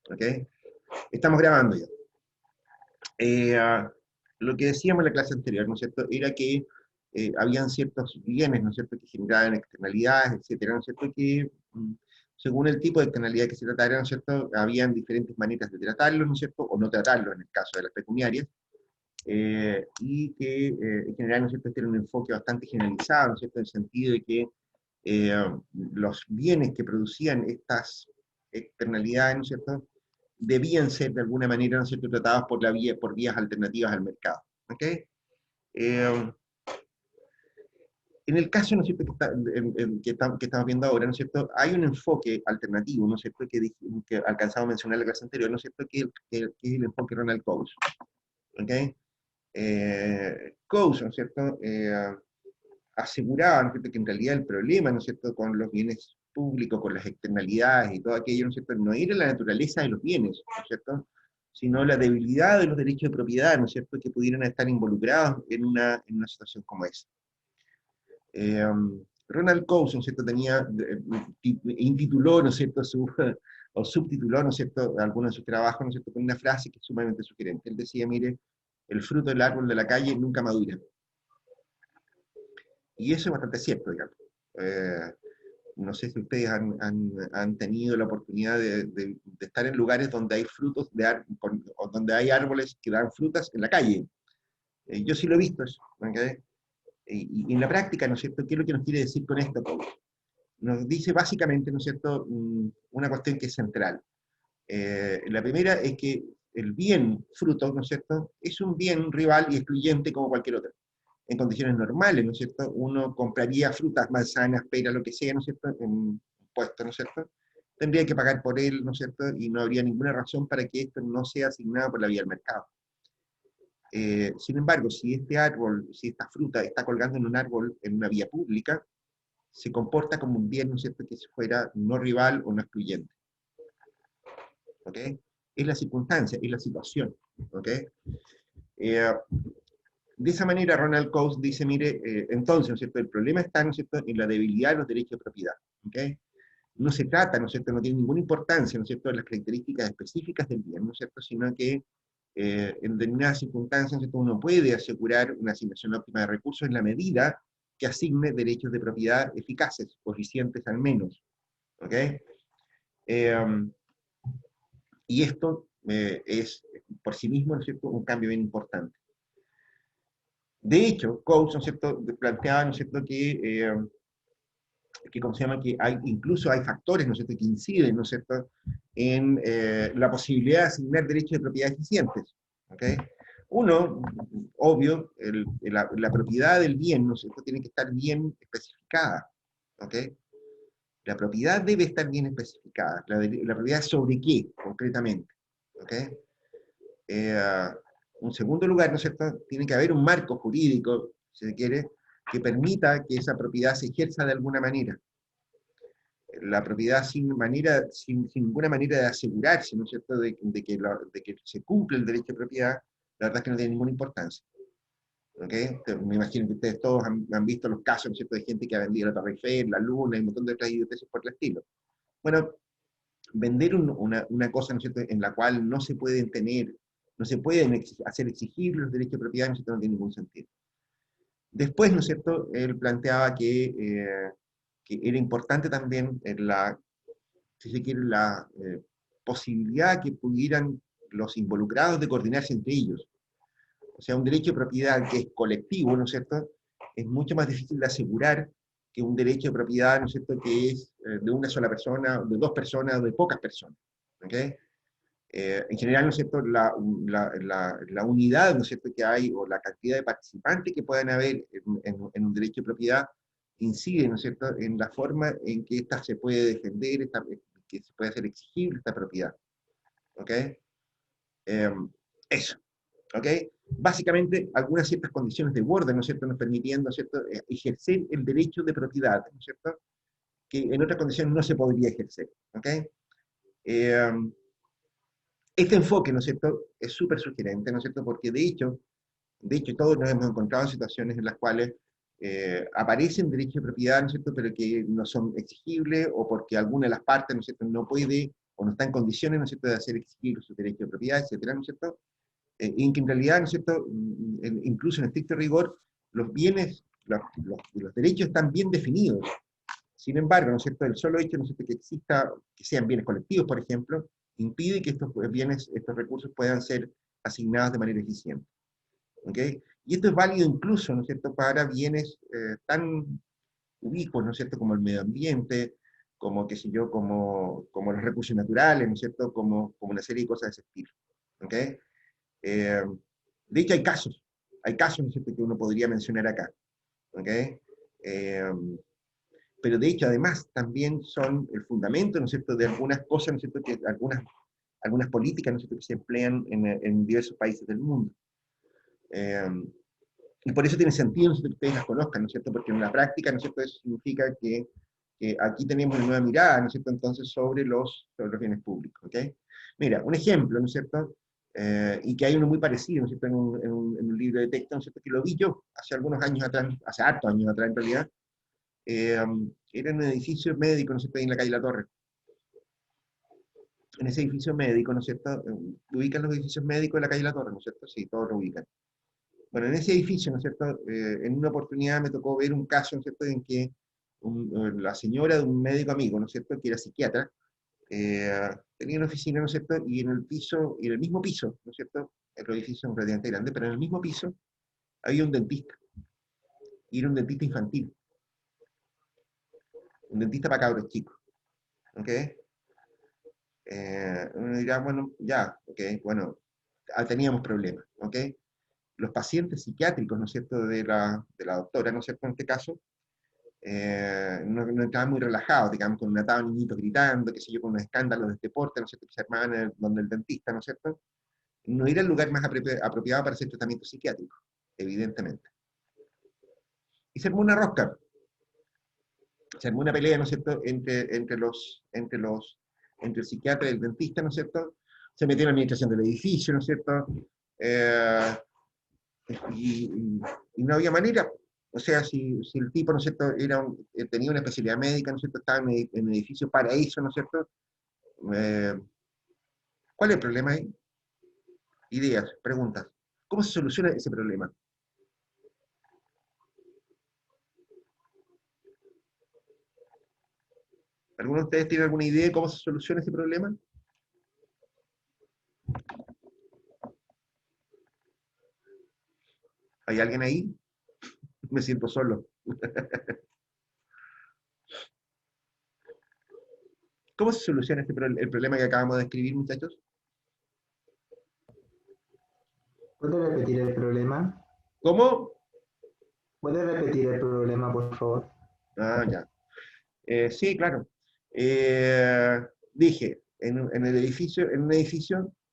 ¿Ok? Estamos grabando ya. Lo que decíamos en la clase anterior, ¿no es cierto?, era que habían ciertos bienes, ¿no es cierto?, que generaban externalidades, etcétera, ¿no es cierto?, que según el tipo de externalidad que se tratara, ¿no es cierto?, habían diferentes maneras de tratarlos, ¿no es cierto?, o no tratarlos en el caso de las pecuniarias, y que en general, ¿no es cierto?, este era un enfoque bastante generalizado, ¿no es cierto?, en el sentido de que los bienes que producían estas externalidades, ¿no es cierto?, debían ser de alguna manera, ¿no es cierto?, tratados por vías alternativas al mercado. ¿Ok? En el caso, ¿no es cierto?, que estamos viendo ahora, ¿no es cierto?, hay un enfoque alternativo, ¿no es cierto?, que alcanzamos a mencionar en la clase anterior, ¿no es cierto?, que es el enfoque Ronald Coase. ¿Ok? Coase, ¿no es cierto?, aseguraba, ¿no es cierto?, que en realidad el problema, ¿no es cierto?, con los bienes públicos, con las externalidades y todo aquello, ¿no es cierto?, no era la naturaleza de los bienes, ¿no es cierto?, sino la debilidad de los derechos de propiedad, ¿no es cierto?, que pudieran estar involucrados en una situación como esa. Ronald Coase, ¿no es cierto?, intituló, ¿no es cierto?, o subtituló, ¿no es cierto?, algunos de sus trabajos, ¿no es cierto?, con una frase que es sumamente sugerente. Él decía, mire, el fruto del árbol de la calle nunca madura. Y eso es bastante cierto, digamos. Eh, no sé si ustedes han tenido la oportunidad de estar en lugares donde hay frutos, o donde hay árboles que dan frutas en la calle. Yo sí lo he visto eso. ¿Okay? Y en la práctica, ¿no es cierto?, ¿qué es lo que nos quiere decir con esto? Nos dice básicamente, ¿no es cierto?, una cuestión que es central. La primera es que el bien fruto, ¿no es cierto?, es un bien rival y excluyente como cualquier otro. En condiciones normales, ¿no es cierto?, uno compraría frutas, manzanas, peras, lo que sea, ¿no es cierto?, en un puesto, ¿no es cierto?, tendría que pagar por él, ¿no es cierto?, y no habría ninguna razón para que esto no sea asignado por la vía del mercado. Sin embargo, si este árbol, si esta fruta está colgando en un árbol en una vía pública, se comporta como un bien, ¿no es cierto?, que si fuera no rival o no excluyente. ¿Ok? Es la circunstancia, es la situación. ¿Ok? De esa manera, Ronald Coase dice, mire, entonces, ¿no es cierto?, el problema está, ¿no es cierto?, en la debilidad de los derechos de propiedad. ¿Ok? No se trata, ¿no es cierto?, no tiene ninguna importancia, ¿no es cierto?, en las características específicas del bien, ¿no es cierto?, sino que en determinadas circunstancias, ¿no es cierto?, uno puede asegurar una asignación óptima de recursos en la medida que asigne derechos de propiedad eficaces, o eficientes al menos. ¿Ok? Y esto es, por sí mismo, ¿no es cierto?, un cambio bien importante. De hecho, Coase, ¿no es cierto?, planteaba, ¿no es cierto?, que ¿cómo se llama?, que incluso hay factores, ¿no es cierto?, que inciden, ¿no es cierto?, en la posibilidad de asignar derechos de propiedad eficientes. ¿Ok? Uno, obvio, la propiedad del bien, ¿no es cierto?, tiene que estar bien especificada. ¿Ok? La propiedad debe estar bien especificada. La propiedad sobre qué, concretamente. ¿Ok? En segundo lugar, ¿no es cierto?, tiene que haber un marco jurídico, si se quiere, que permita que esa propiedad se ejerza de alguna manera. La propiedad sin ninguna manera de asegurarse, ¿no es cierto?, de que se cumple el derecho de propiedad, la verdad es que no tiene ninguna importancia. ¿Okay? Me imagino que ustedes todos han visto los casos, ¿no es cierto?, de gente que ha vendido la Torre Eiffel, la Luna y un montón de otras idioteces por el estilo. Bueno, vender una cosa, ¿no es cierto?, en la cual no se pueden tener, no se pueden hacer exigibles los derechos de propiedad, ¿no es cierto?, no tiene ningún sentido. Después, ¿no es cierto?, él planteaba que era importante también si se quiere, la posibilidad que pudieran los involucrados de coordinarse entre ellos. O sea, un derecho de propiedad que es colectivo, ¿no es cierto?, es mucho más difícil de asegurar que un derecho de propiedad, ¿no es cierto?, que es de una sola persona, de dos personas, o de pocas personas. ¿Ok? En general, ¿no es cierto?, la unidad, ¿no es cierto?, que hay, o la cantidad de participantes que puedan haber en un derecho de propiedad, incide, ¿no es cierto?, en la forma en que ésta se puede defender, que se puede hacer exigible esta propiedad. ¿Ok? Eso. ¿Ok? Básicamente, algunas ciertas condiciones de borde, ¿no es cierto?, nos permitiendo, ¿no es cierto?, ejercer el derecho de propiedad, ¿no es cierto?, que en otras condiciones no se podría ejercer. ¿Ok? Este enfoque, ¿no es cierto?, es súper sugerente, ¿no es cierto?, porque de hecho todos nos hemos encontrado en situaciones en las cuales aparecen derechos de propiedad, ¿no es cierto?, pero que no son exigibles, o porque alguna de las partes, ¿no es cierto?, no puede o no está en condiciones, ¿no es cierto?, de hacer exigir sus derechos de propiedad, etcétera, ¿no es cierto?, y en que en realidad, ¿no es cierto?, incluso en estricto rigor, los bienes, los derechos están bien definidos. Sin embargo, ¿no es cierto?, el solo hecho, ¿no es cierto?, que exista, que sean bienes colectivos, por ejemplo, impide que estos bienes, estos recursos puedan ser asignados de manera eficiente. ¿Ok? Y esto es válido incluso, ¿no es cierto?, para bienes tan ubicuos, ¿no es cierto?, como el medio ambiente, como, qué sé yo, como los recursos naturales, ¿no es cierto?, como una serie de cosas de ese estilo. ¿Ok? De hecho, hay casos, ¿no es cierto?, que uno podría mencionar acá. ¿Ok? Eh, pero de hecho, además, también son el fundamento, ¿no es cierto?, de algunas cosas, ¿no es cierto?, que algunas políticas, ¿no es cierto?, que se emplean en diversos países del mundo. Y por eso tiene sentido, ¿no es cierto?, que ustedes las conozcan, ¿no es cierto?, porque en la práctica, ¿no es cierto?, eso significa que aquí tenemos una nueva mirada, ¿no es cierto?, entonces sobre los bienes públicos. ¿Ok? Mira, un ejemplo, ¿no es cierto?, y que hay uno muy parecido, ¿no es cierto?, en un libro de texto, ¿no es cierto?, que lo vi yo hace algunos años atrás, hace hartos años atrás en realidad, era en un edificio médico, ¿no es cierto?, ahí en la calle La Torre. En ese edificio médico, ¿no es cierto?, ubican los edificios médicos de la calle La Torre, ¿no es cierto? Sí, todos lo ubican. Bueno, en ese edificio, ¿no es cierto?, en una oportunidad me tocó ver un caso, ¿no es cierto?, en que la señora de un médico amigo, ¿no es cierto?, que era psiquiatra, tenía una oficina, ¿no es cierto?, y en el piso, y en el mismo piso, ¿no es cierto?, el edificio es relativamente grande, pero en el mismo piso había un dentista, y era un dentista infantil, un dentista para cabros chicos. ¿Ok? Uno dirá, bueno, ya, ok, bueno, teníamos problemas. ¿Ok? Los pacientes psiquiátricos, ¿no es cierto?, de la doctora, ¿no es cierto?, en este caso, no estaban muy relajados, digamos, con un atado niñito gritando, qué sé yo, con unos escándalos de deporte, ¿no es cierto?, que se armaban donde el dentista, ¿no es cierto?, no era el lugar más apropiado para hacer tratamiento psiquiátrico, evidentemente. Y se armó una rosca, se armó una pelea, ¿no es cierto?, entre el psiquiatra y el dentista, ¿no es cierto?, se metió en la administración del edificio, ¿no es cierto?, eh, y no había manera. O sea, si el tipo, ¿no es cierto?, tenía una especialidad médica, ¿no es cierto?, estaba en el edificio para eso, ¿no es cierto?, eh, ¿cuál es el problema ahí? Ideas, preguntas. ¿Cómo se soluciona ese problema? ¿Alguno de ustedes tiene alguna idea de cómo se soluciona ese problema? ¿Hay alguien ahí? Me siento solo. ¿Cómo se soluciona el problema que acabamos de escribir, muchachos? ¿Puede repetir el problema? ¿Cómo? ¿Puede repetir el problema, por favor? Ah, ya. Sí, claro. Eh, Dije, en un edificio,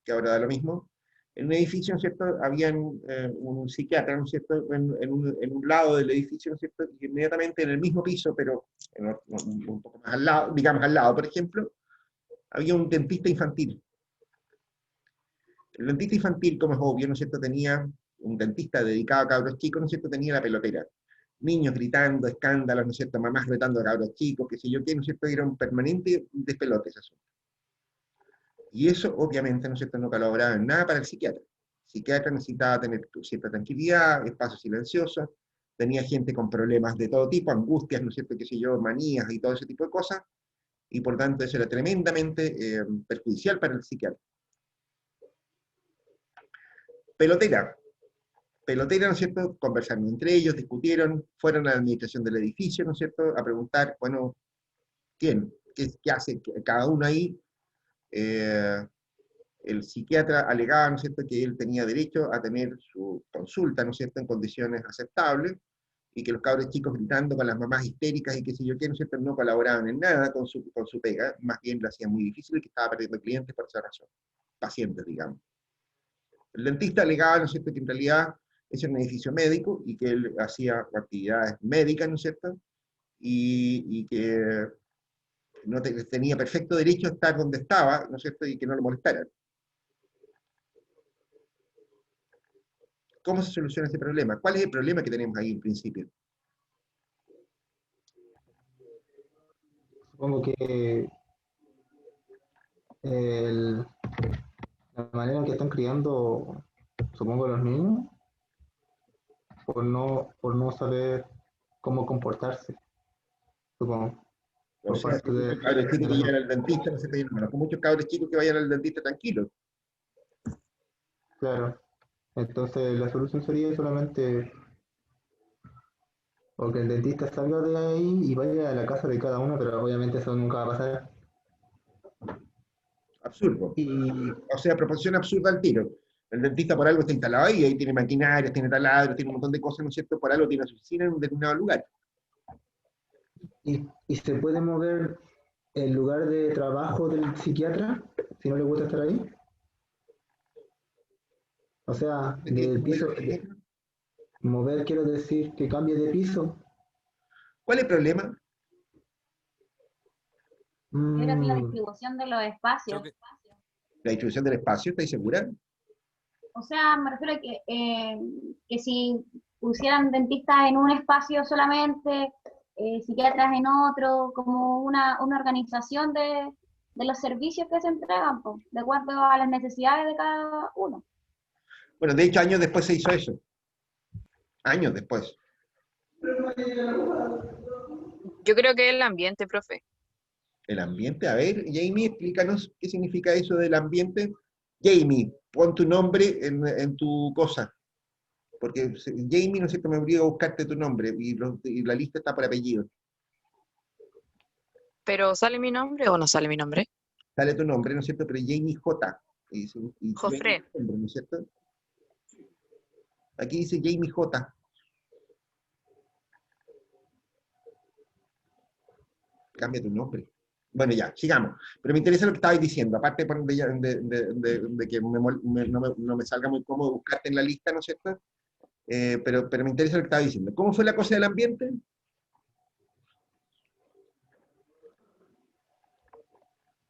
que ahora da lo mismo, en un edificio, ¿no es cierto?, habían un psiquiatra, ¿no es cierto?, en un lado del edificio, ¿no es cierto?, y inmediatamente en el mismo piso, pero un poco más al lado, digamos al lado, por ejemplo, había un dentista infantil. El dentista infantil, como es obvio, ¿no es cierto?, tenía un dentista dedicado a cabros chicos, ¿no es cierto?, tenía la pelotera. Niños gritando, escándalos, ¿no es cierto?, mamás retando a cabros chicos, qué sé yo qué, ¿no es cierto?, era un permanente despelote ese asunto. Y eso, obviamente, ¿no es cierto?, no colaboraba en nada para el psiquiatra. El psiquiatra necesitaba tener cierta tranquilidad, espacios silenciosos, tenía gente con problemas de todo tipo, angustias, ¿no es cierto?, qué sé yo, manías y todo ese tipo de cosas, y por tanto eso era tremendamente perjudicial para el psiquiatra. Pelotera, pelotera, ¿no es cierto?, conversaron entre ellos, discutieron, fueron a la administración del edificio, ¿no es cierto?, a preguntar, bueno, ¿quién? ¿Qué hace cada uno ahí? Eh, el psiquiatra alegaba, ¿no es cierto?, que él tenía derecho a tener su consulta, ¿no es cierto?, en condiciones aceptables, y que los cabros chicos gritando con las mamás histéricas y qué sé yo qué, ¿no es cierto?, no colaboraban en nada con su pega, más bien lo hacían muy difícil y que estaba perdiendo clientes por esa razón, pacientes, digamos. El dentista alegaba, ¿no es cierto?, que en realidad ese era un edificio médico y que él hacía actividades médicas, ¿no es cierto?, y que no tenía perfecto derecho a estar donde estaba, ¿no es cierto?, y que no lo molestaran. ¿Cómo se soluciona ese problema? ¿Cuál es el problema que tenemos ahí en principio? Supongo que el- la manera en que están criando, supongo, los niños, por no saber cómo comportarse, supongo, O por sea, parte hay muchos cabros chicos de que la llegan familia. al dentista, no se te conozco muchos cabros chicos que vayan al dentista tranquilos. Claro. Entonces la solución sería solamente o que el dentista salga de ahí y vaya a la casa de cada uno, pero obviamente eso nunca va a pasar. Absurdo. Y O sea, proporción absurda al tiro. El dentista por algo está instalado ahí tiene maquinarias, tiene taladros, tiene un montón de cosas, ¿no es cierto? Por algo tiene su oficina en un determinado lugar. y se puede mover el lugar de trabajo del psiquiatra si no le gusta estar ahí. O sea, ¿De qué del mover piso, el psiquiatra? mover quiero decir que cambie de piso. ¿Cuál es el problema? Yo creo que la Mm, distribución de los Creo espacios, que, La distribución del espacio, ¿estáis segura? o sea, me refiero a que si pusieran dentistas en un espacio solamente, psiquiatras en otro, como una organización de los servicios que se entregan, pues, de acuerdo a las necesidades de cada uno. Bueno, de hecho, años después se hizo eso. Años después. yo creo que el ambiente, profe. El ambiente, a ver, Jamie, explícanos qué significa eso del ambiente. Jamie, pon tu nombre en tu cosa. Porque Jamie, ¿no es cierto?, me obliga a buscarte tu nombre y la lista está por apellido. Pero ¿sale mi nombre o no sale mi nombre? Sale tu nombre, ¿no es cierto? Pero Jamie J. Y Jamie, Jofre. ¿no es cierto? Aquí dice Jamie J. Cambia tu nombre. Bueno, ya, sigamos. Pero me interesa lo que estabais diciendo. Aparte de que no me salga muy cómodo buscarte en la lista, ¿no es cierto? Pero me interesa lo que estabais diciendo. ¿Cómo fue la cosa del ambiente?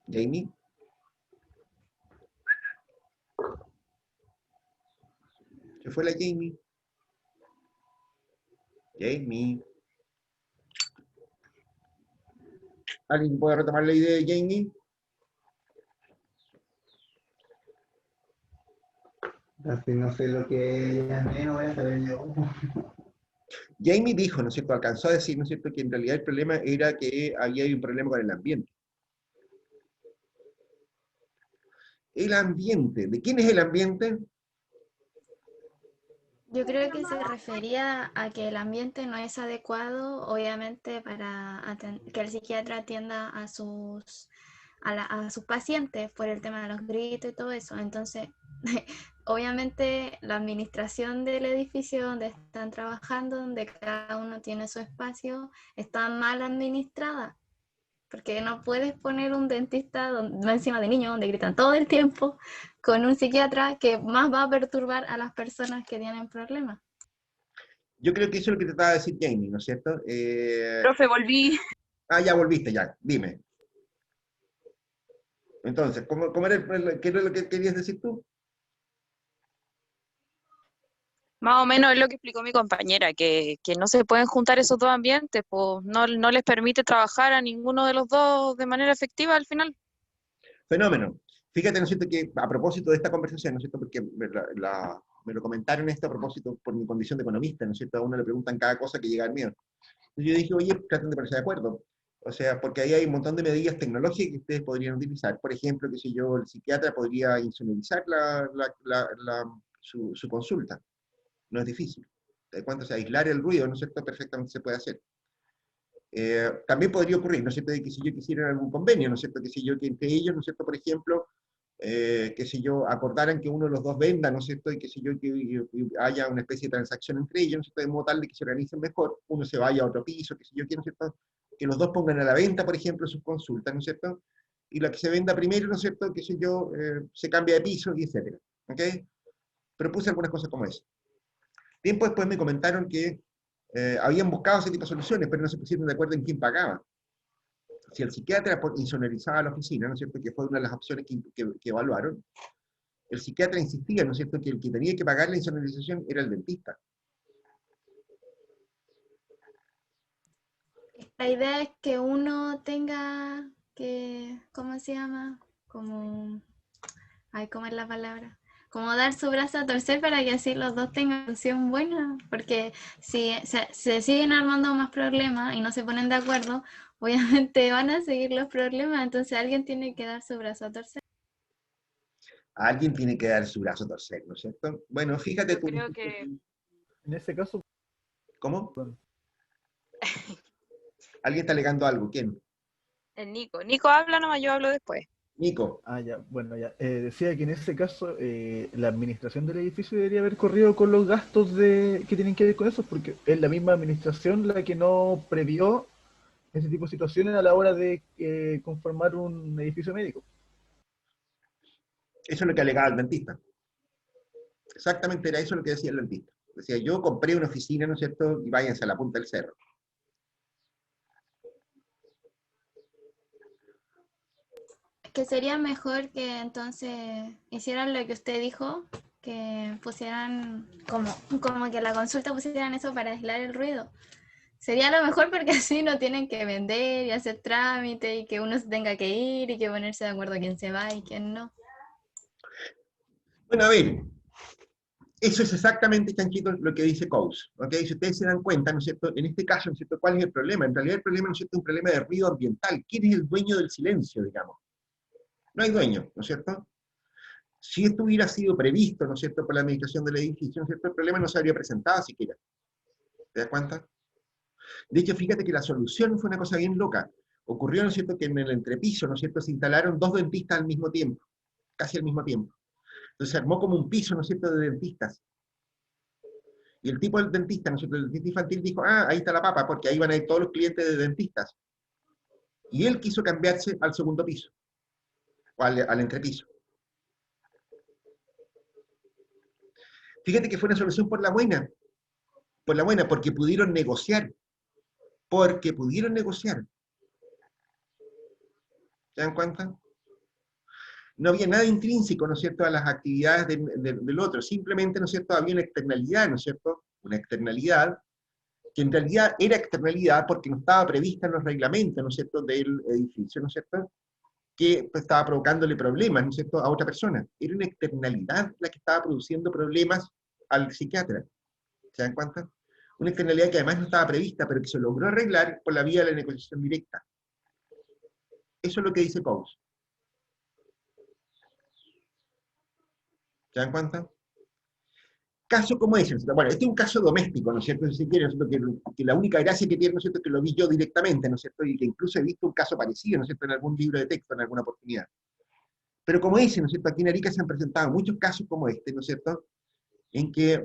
Jamie. ¿Qué fue la Jamie? Jamie. ¿Alguien puede retomar la idea de Jamie? así no sé lo que ella no voy a saber yo. Jamie dijo, ¿no es cierto? Alcanzó a decir, ¿no es cierto?, que en realidad el problema era que había un problema con el ambiente. El ambiente. ¿De quién es el ambiente? Yo creo que se refería a que el ambiente no es adecuado, obviamente, para que el psiquiatra atienda a a sus pacientes por el tema de los gritos y todo eso. Entonces, obviamente, la administración del edificio donde están trabajando, donde cada uno tiene su espacio, está mal administrada. Porque no puedes poner un dentista encima de niños donde gritan todo el tiempo con un psiquiatra que más va a perturbar a las personas que tienen problemas. Yo creo que eso es lo que trataba de decir Jamie, ¿no es cierto? Profe, volví. Ya volviste, ya, dime. Entonces, ¿cómo era qué era lo que querías decir tú? Más o menos es lo que explicó mi compañera, que no se pueden juntar esos dos ambientes, pues no les permite trabajar a ninguno de los dos de manera efectiva al final. Fenómeno. Fíjate, ¿no es cierto?, que a propósito de esta conversación, ¿no es cierto?, porque me lo comentaron esto a propósito por mi condición de economista, ¿no es cierto?, a uno le preguntan cada cosa que llega al mío. Entonces yo dije, oye, traten de ponerse de acuerdo. O sea, porque ahí hay un montón de medidas tecnológicas que ustedes podrían utilizar. Por ejemplo, qué sé yo, el psiquiatra podría insonorizar su consulta. No es difícil. De cuánto se aislar el ruido, ¿no es cierto?, perfectamente se puede hacer. También podría ocurrir, ¿no es cierto?, de que si yo quisiera algún convenio, ¿no es cierto?, que si yo, que entre ellos, ¿no es cierto?, por ejemplo, que si yo acordaran que uno de los dos venda, ¿no es cierto?, y que si yo que haya una especie de transacción entre ellos, ¿no es cierto?, de modo tal de que se organicen mejor, uno se vaya a otro piso, que si yo quiero, ¿no es cierto?, que los dos pongan a la venta, por ejemplo, sus consultas, ¿no es cierto?, y la que se venda primero, ¿no es cierto?, que si yo, se cambia de piso, y etcétera, ¿ok? Pero puse algunas cosas como esa. Tiempo después me comentaron que habían buscado ese tipo de soluciones, pero no se pusieron de acuerdo en quién pagaba. Si el psiquiatra insonorizaba la oficina, ¿no es cierto?, que fue una de las opciones que evaluaron, el psiquiatra insistía, ¿no es cierto?, que el que tenía que pagar la insonorización era el dentista. La idea es que uno tenga que, ¿cómo se llama? como, ay, ¿cómo es la palabra? Como dar su brazo a torcer para que así los dos tengan una solución buena, porque si se siguen armando más problemas y no se ponen de acuerdo, obviamente van a seguir los problemas, entonces alguien tiene que dar su brazo a torcer. Alguien tiene que dar su brazo a torcer, ¿no es cierto? Bueno, fíjate Yo tú. creo que En ese caso, ¿Cómo? bueno, Alguien está alegando algo. ¿Quién? el Nico. Nico habla nomás, yo hablo después. Nico. ya, bueno, ya. Decía que en ese caso la administración del edificio debería haber corrido con los gastos que tienen que ver con eso, porque es la misma administración la que no previó ese tipo de situaciones a la hora de conformar un edificio médico. Eso es lo que alegaba el dentista. Exactamente era eso lo que decía el dentista. Decía, yo compré una oficina, ¿no es cierto? Y váyanse a la punta del cerro. Que sería mejor que entonces hicieran lo que usted dijo, que pusieran como que la consulta pusieran eso para aislar el ruido. Sería lo mejor porque así no tienen que vender y hacer trámite y que uno se tenga que ir y que ponerse de acuerdo quién se va y quién no. Bueno, a ver, eso es exactamente, Chanchito, lo que dice Coase. ¿Ok? Si ustedes se dan cuenta, ¿no es cierto? En este caso, ¿no es cierto? ¿Cuál es el problema? En realidad el problema, ¿no es cierto?, es un problema de ruido ambiental. ¿Quién es el dueño del silencio, digamos? No hay dueño, ¿no es cierto? Si esto hubiera sido previsto, ¿no es cierto?, por la administración del edificio, ¿no es cierto?, el problema no se habría presentado siquiera. ¿Te das cuenta? De hecho, fíjate que la solución fue una cosa bien loca. Ocurrió, ¿no es cierto?, que en el entrepiso, ¿no es cierto?, se instalaron dos dentistas al mismo tiempo, casi al mismo tiempo. Entonces se armó como un piso, ¿no es cierto?, de dentistas. Y el tipo del dentista, ¿no es cierto?, el dentista infantil dijo, ah, ahí está la papa, porque ahí van a ir todos los clientes de dentistas. Y él quiso cambiarse al segundo piso, o al entrepiso. Fíjate que fue una solución por la buena, porque pudieron negociar, ¿Se dan cuenta? No había nada intrínseco, ¿no es cierto?, a las actividades del otro, simplemente, ¿no es cierto?, había una externalidad, ¿no es cierto?, una externalidad que en realidad era externalidad porque no estaba prevista en los reglamentos, ¿no es cierto?, del edificio, ¿no es cierto?, que pues, estaba provocándole problemas, ¿no es cierto?, a otra persona. Era una externalidad la que estaba produciendo problemas al psiquiatra. ¿Se dan cuenta? Una externalidad que además no estaba prevista, pero que se logró arreglar por la vía de la negociación directa. Eso es lo que dice Coase. ¿Se dan cuenta? Caso como ese, ¿no es cierto? Bueno, este es un caso doméstico, ¿no es cierto? Si quieren, ¿no es cierto? Que la única gracia que tiene, ¿no es cierto?, es que lo vi yo directamente, ¿no es cierto? Y que incluso he visto un caso parecido, ¿no es cierto?, en algún libro de texto, en alguna oportunidad. Pero como ese, ¿no es cierto?, aquí en Arica se han presentado muchos casos como este, ¿no es cierto?, en que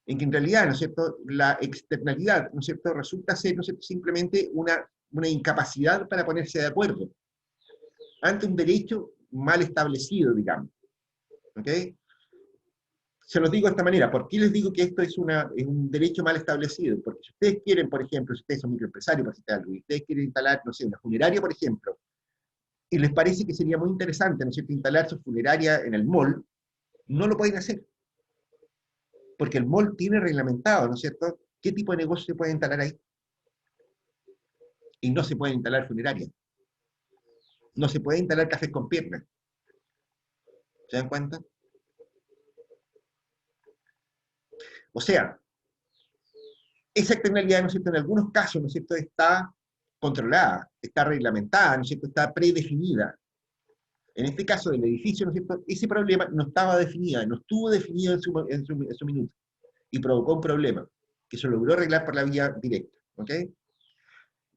en realidad, ¿no es cierto?, la externalidad, ¿no es cierto?, resulta ser, ¿no es cierto?, simplemente una incapacidad para ponerse de acuerdo ante un derecho mal establecido, digamos. ¿Ok? Se los digo de esta manera. ¿Por qué les digo que esto es un derecho mal establecido? Porque si ustedes quieren, por ejemplo, si ustedes son microempresarios, por citar algo, y ustedes quieren instalar, no sé, una funeraria, por ejemplo, y les parece que sería muy interesante, ¿no es cierto?, instalar su funeraria en el mall, no lo pueden hacer. Porque el mall tiene reglamentado, ¿no es cierto?, qué tipo de negocio se puede instalar ahí. Y no se pueden instalar funerarias. No se puede instalar cafés con piernas. ¿Se dan cuenta? O sea, esa externalidad, ¿no es cierto?, en algunos casos, ¿no es cierto?, está controlada, está reglamentada, ¿no es cierto?, está predefinida. En este caso del edificio, ¿no es cierto?, ese problema no estaba definido, no estuvo definido en su minuto, y provocó un problema, que se logró arreglar por la vía directa. ¿Ok?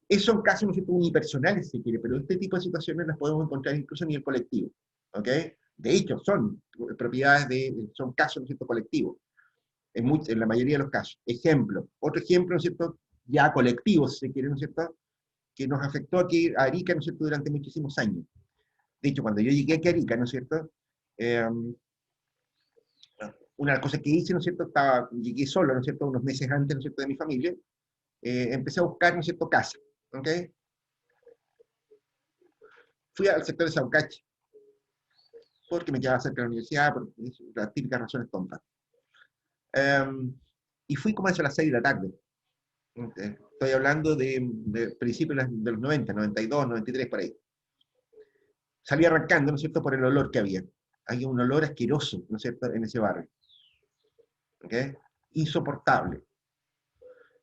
Esos son casos, ¿no es cierto?, unipersonales, si quiere, pero este tipo de situaciones las podemos encontrar incluso a nivel colectivo. ¿Ok? De hecho, son son casos, ¿no es cierto?, colectivos, en la mayoría de los casos. Otro ejemplo, ¿no es cierto?, ya colectivo, si se quiere, ¿no es cierto?, que nos afectó aquí a Arica, ¿no es cierto?, durante muchísimos años. De hecho, cuando yo llegué aquí a Arica, ¿no es cierto?, una de las cosas que hice, ¿no es cierto?, llegué solo, ¿no es cierto?, unos meses antes, ¿no es cierto?, de mi familia, empecé a buscar, ¿no es cierto?, casa. ¿Ok? Fui al sector de Saucache, porque me quedaba cerca de la universidad, por las típicas razones tontas. Y fui como a eso a las 6 de la tarde. Estoy hablando de principios de los 90, 92, 93, por ahí. salía arrancando, ¿no es cierto?, por el olor que había. Había un olor asqueroso, ¿no es cierto?, en ese barrio. ¿Ok? Insoportable.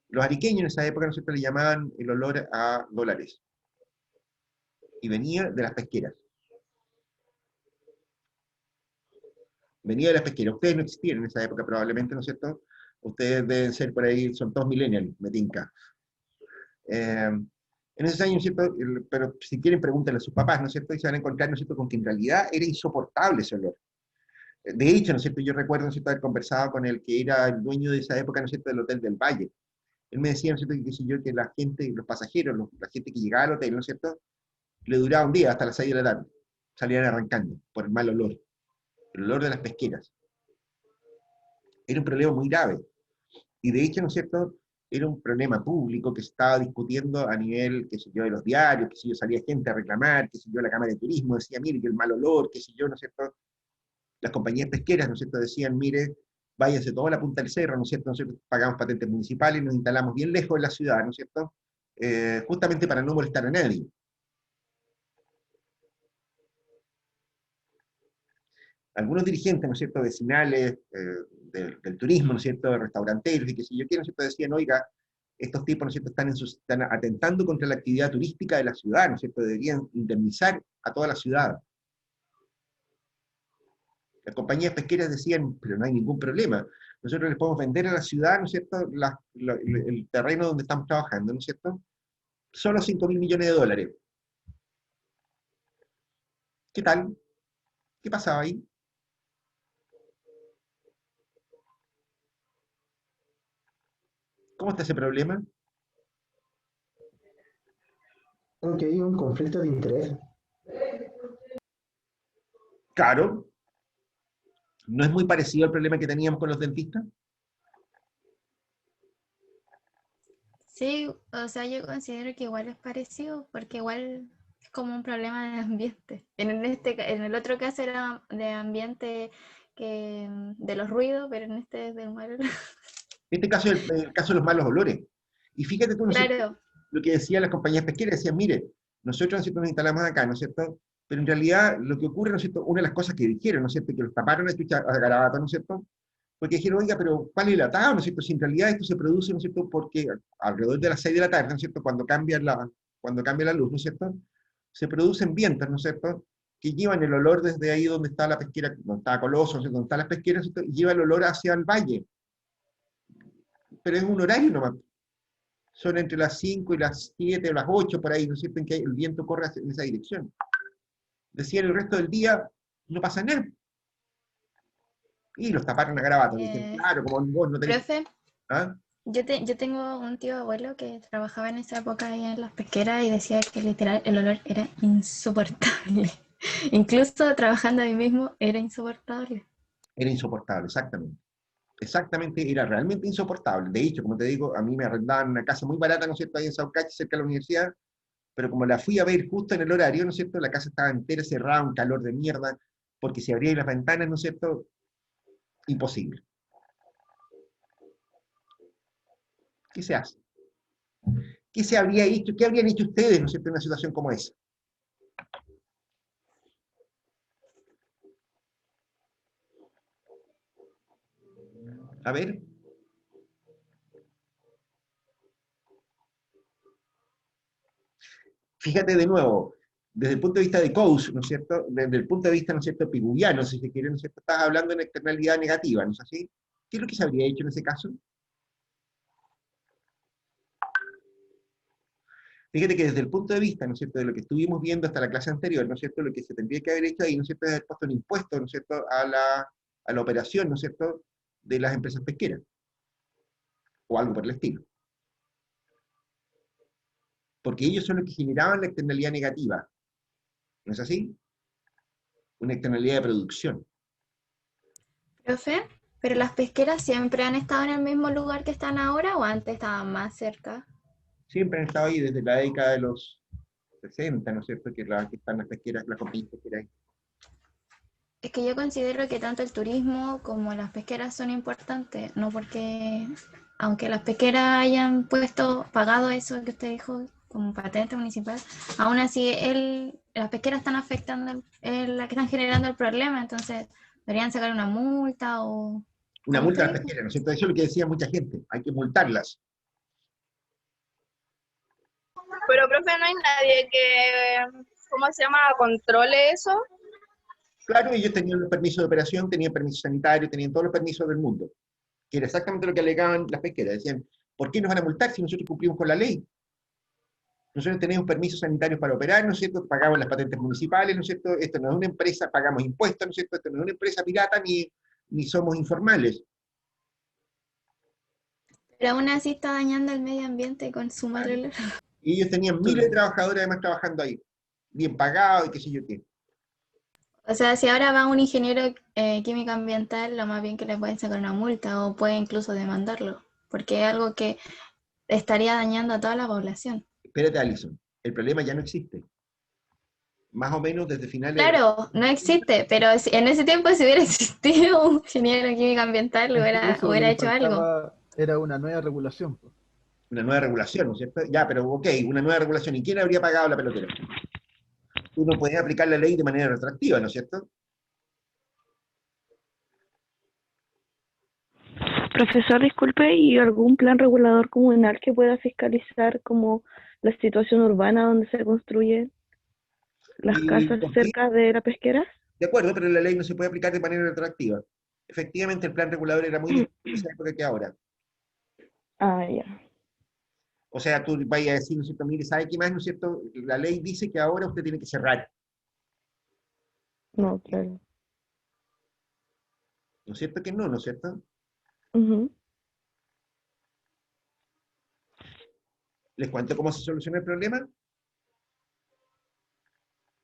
Los ariqueños en esa época, ¿no es cierto?, le llamaban el olor a dólares. Y venía de las pesqueras. Venía de las pesqueras. Ustedes no existían en esa época probablemente, ¿no es cierto? Ustedes deben ser por ahí, son todos millennials, me tinca. En esos años, ¿no es cierto? Pero si quieren pregúntenle a sus papás, ¿no es cierto? Y se van a encontrar, ¿no es cierto?, con que en realidad era insoportable ese olor. De hecho, ¿no es cierto?, yo recuerdo, ¿no es cierto?, haber conversado con el que era el dueño de esa época, ¿no es cierto?, del Hotel del Valle. Él me decía, ¿no es cierto?, que la gente, los pasajeros, la gente que llegaba al hotel, ¿no es cierto?, le duraba un día hasta las 6 de la tarde. Salían arrancando por el mal olor. El olor de las pesqueras. Era un problema muy grave. Y de hecho, ¿no es cierto?, era un problema público que se estaba discutiendo a nivel, qué sé yo, de los diarios, qué sé yo, salía gente a reclamar, qué sé yo, la Cámara de Turismo decía, mire, que el mal olor, qué sé yo, ¿no es cierto? Las compañías pesqueras, ¿no es cierto?, decían, mire, váyase toda la punta del cerro, ¿no es cierto?, nosotros pagamos patentes municipales, nos instalamos bien lejos de la ciudad, ¿no es cierto?, justamente para no molestar a nadie. Algunos dirigentes, ¿no es cierto?, vecinales, del turismo, ¿no es cierto?, restauranteros y qué sé yo qué, ¿no es cierto?, decían, oiga, estos tipos, ¿no es cierto?, están atentando contra la actividad turística de la ciudad, ¿no es cierto?, deberían indemnizar a toda la ciudad. Las compañías pesqueras decían, pero no hay ningún problema, nosotros les podemos vender a la ciudad, ¿no es cierto?, el terreno donde estamos trabajando, ¿no es cierto?, solo 5.000 millones de dólares. ¿Qué tal? ¿Qué pasaba ahí? ¿Cómo está ese problema? Creo que hay un conflicto de interés. Claro, ¿no es muy parecido al problema que teníamos con los dentistas? Sí, o sea, yo considero que igual es parecido, porque igual es como un problema de ambiente. En el otro caso era de ambiente que de los ruidos, pero en este es del mal. Este caso es el caso de los malos olores. Y fíjate tú, ¿no es cierto?, Claro, lo que decían las compañías pesqueras, decían, mire, nosotros, ¿no es cierto?, nos instalamos acá, ¿no es cierto?, pero en realidad lo que ocurre, ¿no es cierto?, una de las cosas que dijeron, ¿no es cierto?, que los taparon a garabato, ¿no es cierto?, porque dijeron, oiga, pero ¿cuál es el atado, ¿no es cierto?, si en realidad esto se produce, ¿no es cierto?, porque alrededor de las 6 de la tarde, ¿no es cierto?, cuando cambia la luz, ¿no es cierto?, se producen vientos, ¿no es cierto?, que llevan el olor desde ahí donde está la pesquera, donde está Coloso, ¿no es cierto?, donde están las pesqueras, ¿no es cierto?, y lleva el olor hacia el valle. Pero es un horario nomás. Son entre las 5 y las 7 o las 8 por ahí, ¿no es cierto?, en que el viento corre en esa dirección. Decían el resto del día, no pasa nada. Y los taparon a garabato. Dicen, claro, como vos no tenés... profe, ¿Ah? yo tengo un tío abuelo que trabajaba en esa época ahí en las pesqueras y decía que literal el olor era insoportable. Incluso trabajando ahí mismo era insoportable. Era insoportable, exactamente. Exactamente, era realmente insoportable. De hecho, como te digo, a mí me arrendaban una casa muy barata, ¿no es cierto?, ahí en Saucache, cerca de la universidad, pero como la fui a ver justo en el horario, ¿no es cierto?, la casa estaba entera cerrada, un calor de mierda, porque si abría las ventanas, ¿no es cierto?, imposible. ¿Qué se hace? ¿Qué se habría hecho? ¿Qué habrían hecho ustedes, ¿no es cierto?, en una situación como esa? A ver. Fíjate de nuevo, desde el punto de vista de Coase, ¿no es cierto?, desde el punto de vista, ¿no es cierto?, piguliano, si se quiere, ¿no es cierto?, estás hablando de una externalidad negativa, ¿no es así? ¿Qué es lo que se habría hecho en ese caso? Fíjate que desde el punto de vista, ¿no es cierto?, de lo que estuvimos viendo hasta la clase anterior, ¿no es cierto?, lo que se tendría que haber hecho ahí, ¿no es cierto?, es haber puesto un impuesto, ¿no es cierto?, a la operación, ¿no es cierto?, de las empresas pesqueras, o algo por el estilo. Porque ellos son los que generaban la externalidad negativa, ¿no es así? Una externalidad de producción. Profe, ¿pero las pesqueras siempre han estado en el mismo lugar que están ahora o antes estaban más cerca? Siempre han estado ahí desde la década de los 60, ¿no es cierto?, que están las pesqueras, las compañías pesqueras ahí. Es que yo considero que tanto el turismo como las pesqueras son importantes, no porque, aunque las pesqueras hayan pagado eso que usted dijo como patente municipal, aún así las pesqueras están afectando, las que están generando el problema, entonces deberían sacar una multa o... Una como multa a usted las dijo. pesqueras, ¿no es cierto? Eso es lo que decía mucha gente, hay que multarlas. Pero, profe, no hay nadie que, ¿cómo se llama?, controle eso. Claro, ellos tenían el permiso de operación, tenían permiso sanitario, tenían todos los permisos del mundo, que era exactamente lo que alegaban las pesqueras. Decían, ¿por qué nos van a multar si nosotros cumplimos con la ley? Nosotros tenemos permisos sanitarios para operar, ¿no es cierto? Pagamos las patentes municipales, ¿no es cierto? Esto no es una empresa, pagamos impuestos, ¿no es cierto? Esto no es una empresa pirata ni somos informales. Pero aún así está dañando el medio ambiente con su mal olor. Y ellos tenían miles de trabajadores además trabajando ahí, bien pagados y qué sé yo qué. O sea, si ahora va un ingeniero químico ambiental, lo más bien que le pueden sacar una multa o puede incluso demandarlo, porque es algo que estaría dañando a toda la población. Espérate, Alison, el problema ya no existe. Más o menos desde finales... Claro, no existe, pero en ese tiempo si hubiera existido un ingeniero químico ambiental, Incluso lo hubiera que hecho algo. faltaba era una nueva regulación, pues. Una nueva regulación, ¿no es cierto? Ya, pero ok, una nueva regulación. ¿Y quién habría pagado la pelotera? Tú no podías aplicar la ley de manera retroactiva, ¿no es cierto? Profesor, disculpe, ¿y algún plan regulador comunal que pueda fiscalizar como la situación urbana donde se construyen las Y, casas ¿por qué? cerca de la pesquera? De acuerdo, pero la ley no se puede aplicar de manera retroactiva. Efectivamente, el plan regulador era muy distinto en esa época que ahora. Ah, ya. O sea, tú vayas a decir, ¿no es cierto? Mire, ¿sabe qué más, no es cierto? La ley dice que ahora usted tiene que cerrar, No, claro. ¿no es cierto que no, no es cierto? Ujú. ¿Les cuento cómo se soluciona el problema?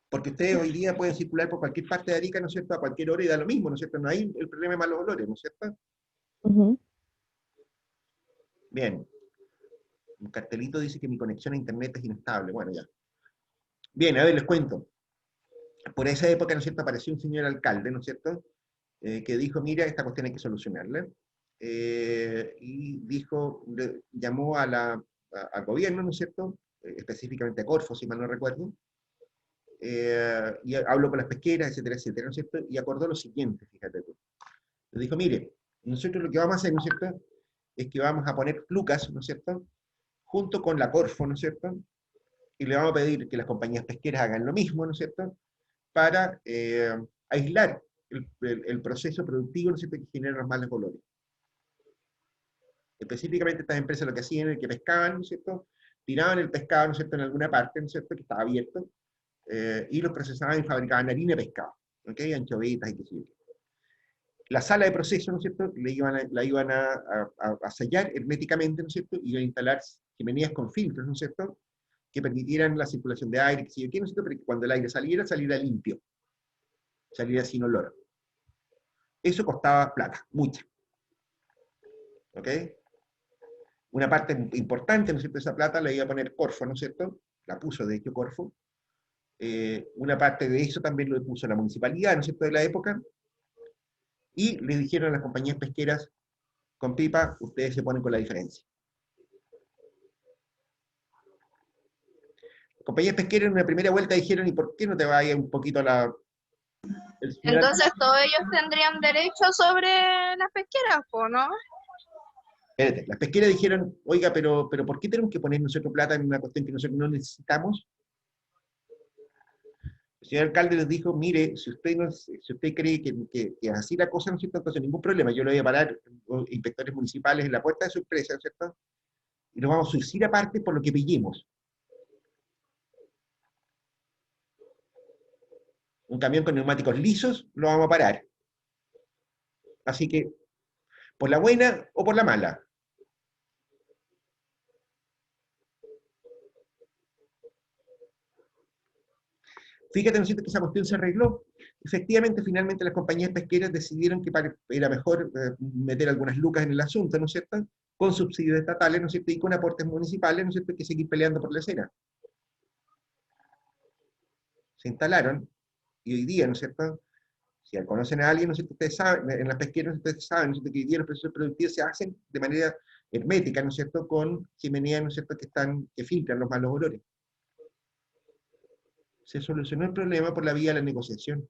Porque ustedes hoy día pueden circular por cualquier parte de Arica, ¿no es cierto? A cualquier hora y da lo mismo, ¿no es cierto? No hay el problema de malos olores, ¿no es cierto? Ujú. Bien. Un cartelito dice que mi conexión a internet es inestable. Bueno, ya. Bien, a ver, les cuento. Por esa época, ¿no es cierto?, apareció un señor alcalde, ¿no es cierto?, que dijo, mira, esta cuestión hay que solucionarla. Y dijo, llamó al gobierno, ¿no es cierto?, específicamente a Corfo, si mal no recuerdo, y habló con las pesqueras, etcétera, etcétera, ¿no es cierto?, y acordó lo siguiente, fíjate tú. Le dijo, mire, nosotros lo que vamos a hacer, ¿no es cierto?, es que vamos a poner lucas, ¿no es cierto?, junto con la Corfo, ¿no es cierto?, y le vamos a pedir que las compañías pesqueras hagan lo mismo, ¿no es cierto?, para aislar el proceso productivo, ¿no es cierto?, que genera los malos olores. Específicamente estas empresas lo que hacían es que pescaban, ¿no es cierto?, tiraban el pescado, ¿no es cierto?, en alguna parte, ¿no es cierto?, que estaba abierto, y los procesaban y fabricaban harina de pescado, ¿ok?, anchovitas y qué sé yo. La sala de proceso, ¿no es cierto?, la iban a sellar herméticamente, ¿no es cierto?, y iban a instalar chimeneas con filtros, ¿no es cierto?, que permitieran la circulación de aire, qué sé yo qué, ¿no es cierto?, pero que cuando el aire saliera, saliera limpio, saliera sin olor. Eso costaba plata, mucha. ¿Ok? Una parte importante, ¿no es cierto?, de esa plata la iba a poner Corfo, ¿no es cierto?, la puso de hecho Corfo. Una parte de eso también lo puso la municipalidad, ¿no es cierto?, de la época. Y le dijeron a las compañías pesqueras, con pipa, ustedes se ponen con la diferencia. Las compañías pesqueras en una primera vuelta dijeron, ¿y por qué no te vayas un poquito a la... Entonces todos ellos tendrían derecho sobre las pesqueras, ¿no? Espérate, las pesqueras dijeron, oiga, pero ¿por qué tenemos que poner nosotros plata en una cuestión que nosotros no necesitamos? El señor alcalde les dijo, mire, si usted cree que es así la cosa, no es cierto, entonces ningún problema, yo le voy a parar inspectores municipales en la puerta de su empresa, ¿no es cierto? Y nos vamos a subsidiar aparte por lo que pillemos. Un camión con neumáticos lisos, lo vamos a parar. Así que, por la buena o por la mala. Fíjate, ¿no es cierto?, que esa cuestión se arregló. Efectivamente, finalmente las compañías pesqueras decidieron que era mejor meter algunas lucas en el asunto, ¿no es cierto?, con subsidios estatales, ¿no es cierto?, y con aportes municipales, ¿no es cierto?, que seguir peleando por la escena. Se instalaron, y hoy día, ¿no es cierto?, si conocen a alguien, ¿no es cierto?, ustedes saben, en las pesqueras ustedes saben, ¿no es cierto?, que hoy día los procesos productivos se hacen de manera hermética, ¿no es cierto?, con chimeneas, ¿no es cierto?, que filtran los malos olores. Se solucionó el problema por la vía de la negociación.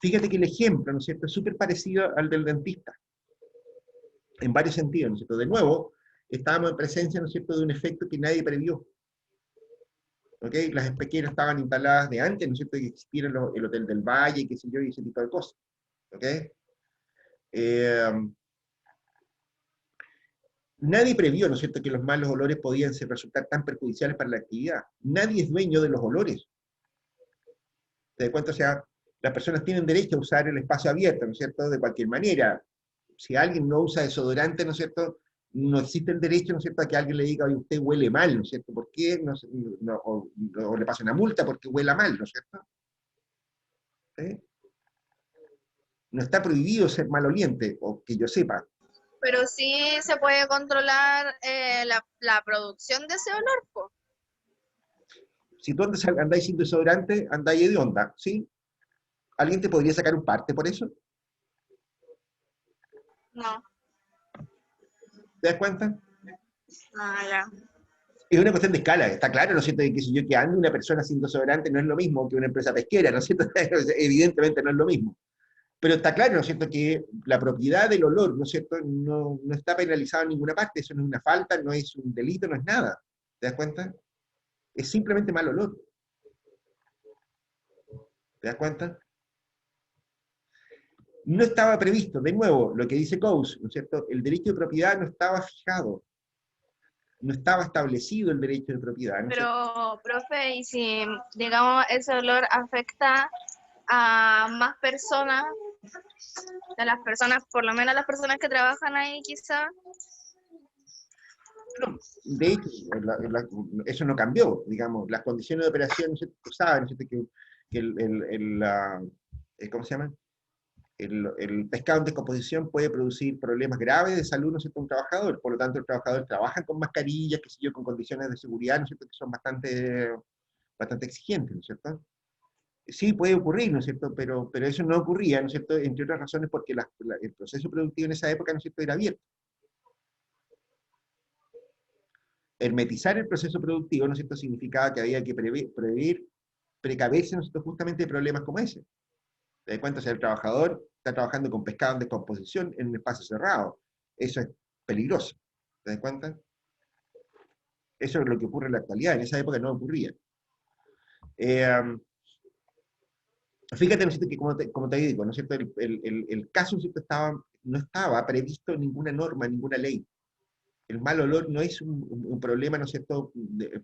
Fíjate que el ejemplo, ¿no es cierto?, es súper parecido al del dentista, en varios sentidos, ¿no es cierto? De nuevo, estábamos en presencia, ¿no es cierto?, de un efecto que nadie previó. ¿Ok? Las espequeras estaban instaladas de antes, ¿no es cierto?, que existiera el Hotel del Valle, qué sé yo, y ese tipo de cosas. ¿Ok? Nadie previó, ¿no es cierto?, que los malos olores podían resultar tan perjudiciales para la actividad. Nadie es dueño de los olores. ¿Te das cuenta? O sea, las personas tienen derecho a usar el espacio abierto, ¿no es cierto?, de cualquier manera. Si alguien no usa desodorante, ¿no es cierto?, no existe el derecho, ¿no es cierto?, a que alguien le diga, oye, usted huele mal, ¿no es cierto? ¿Por qué? O le pasa una multa porque huela mal, ¿no es cierto? ¿Sí? No está prohibido ser maloliente, o que yo sepa. Pero sí se puede controlar la producción de ese olor, po. Si tú andáis sin desodorante, andáis de onda, ¿sí? ¿Alguien te podría sacar un parte por eso? No. ¿Te das cuenta? Ah, ya. Es una cuestión de escala, está claro, ¿no es cierto?, que si yo que ande una persona sin desodorante no es lo mismo que una empresa pesquera, ¿no es cierto? Evidentemente no es lo mismo. Pero está claro, ¿no es cierto?, que la propiedad del olor, ¿no es cierto?, no está penalizada en ninguna parte, eso no es una falta, no es un delito, no es nada. ¿Te das cuenta? Es simplemente mal olor. ¿Te das cuenta? No estaba previsto, de nuevo, lo que dice Coase, ¿no es cierto?, el derecho de propiedad no estaba fijado, no estaba establecido el derecho de propiedad, ¿no es cierto? Pero, profe, ¿y si, digamos, ese olor afecta a más personas, a las personas, por lo menos a las personas que trabajan ahí, quizá? De hecho, eso no cambió, digamos, las condiciones de operación, ¿no es cierto?, tú sabes, ¿no es cierto?, que ¿cómo se llama?, el pescado en descomposición puede producir problemas graves de salud, ¿no es cierto?, a un trabajador. Por lo tanto, el trabajador trabaja con mascarillas, qué sé yo, con condiciones de seguridad, ¿no es cierto?, que son bastante exigentes, ¿no es cierto? Sí, puede ocurrir, ¿no es cierto?, pero eso no ocurría, ¿no es cierto?, entre otras razones porque el proceso productivo en esa época, ¿no es cierto?, era abierto. Hermetizar el proceso productivo, ¿no es cierto?, significaba que había que precaverse, ¿no es cierto?, justamente de problemas como ese. ¿Te das cuenta? O sea, el trabajador está trabajando con pescado en descomposición en un espacio cerrado. Eso es peligroso. ¿Te das cuenta? Eso es lo que ocurre en la actualidad. En esa época no ocurría. Fíjate, ¿no es cierto?, que como te digo, ¿no es cierto?, el caso, ¿no es cierto?, no estaba previsto en ninguna norma, en ninguna ley. El mal olor no es un problema, ¿no es cierto?,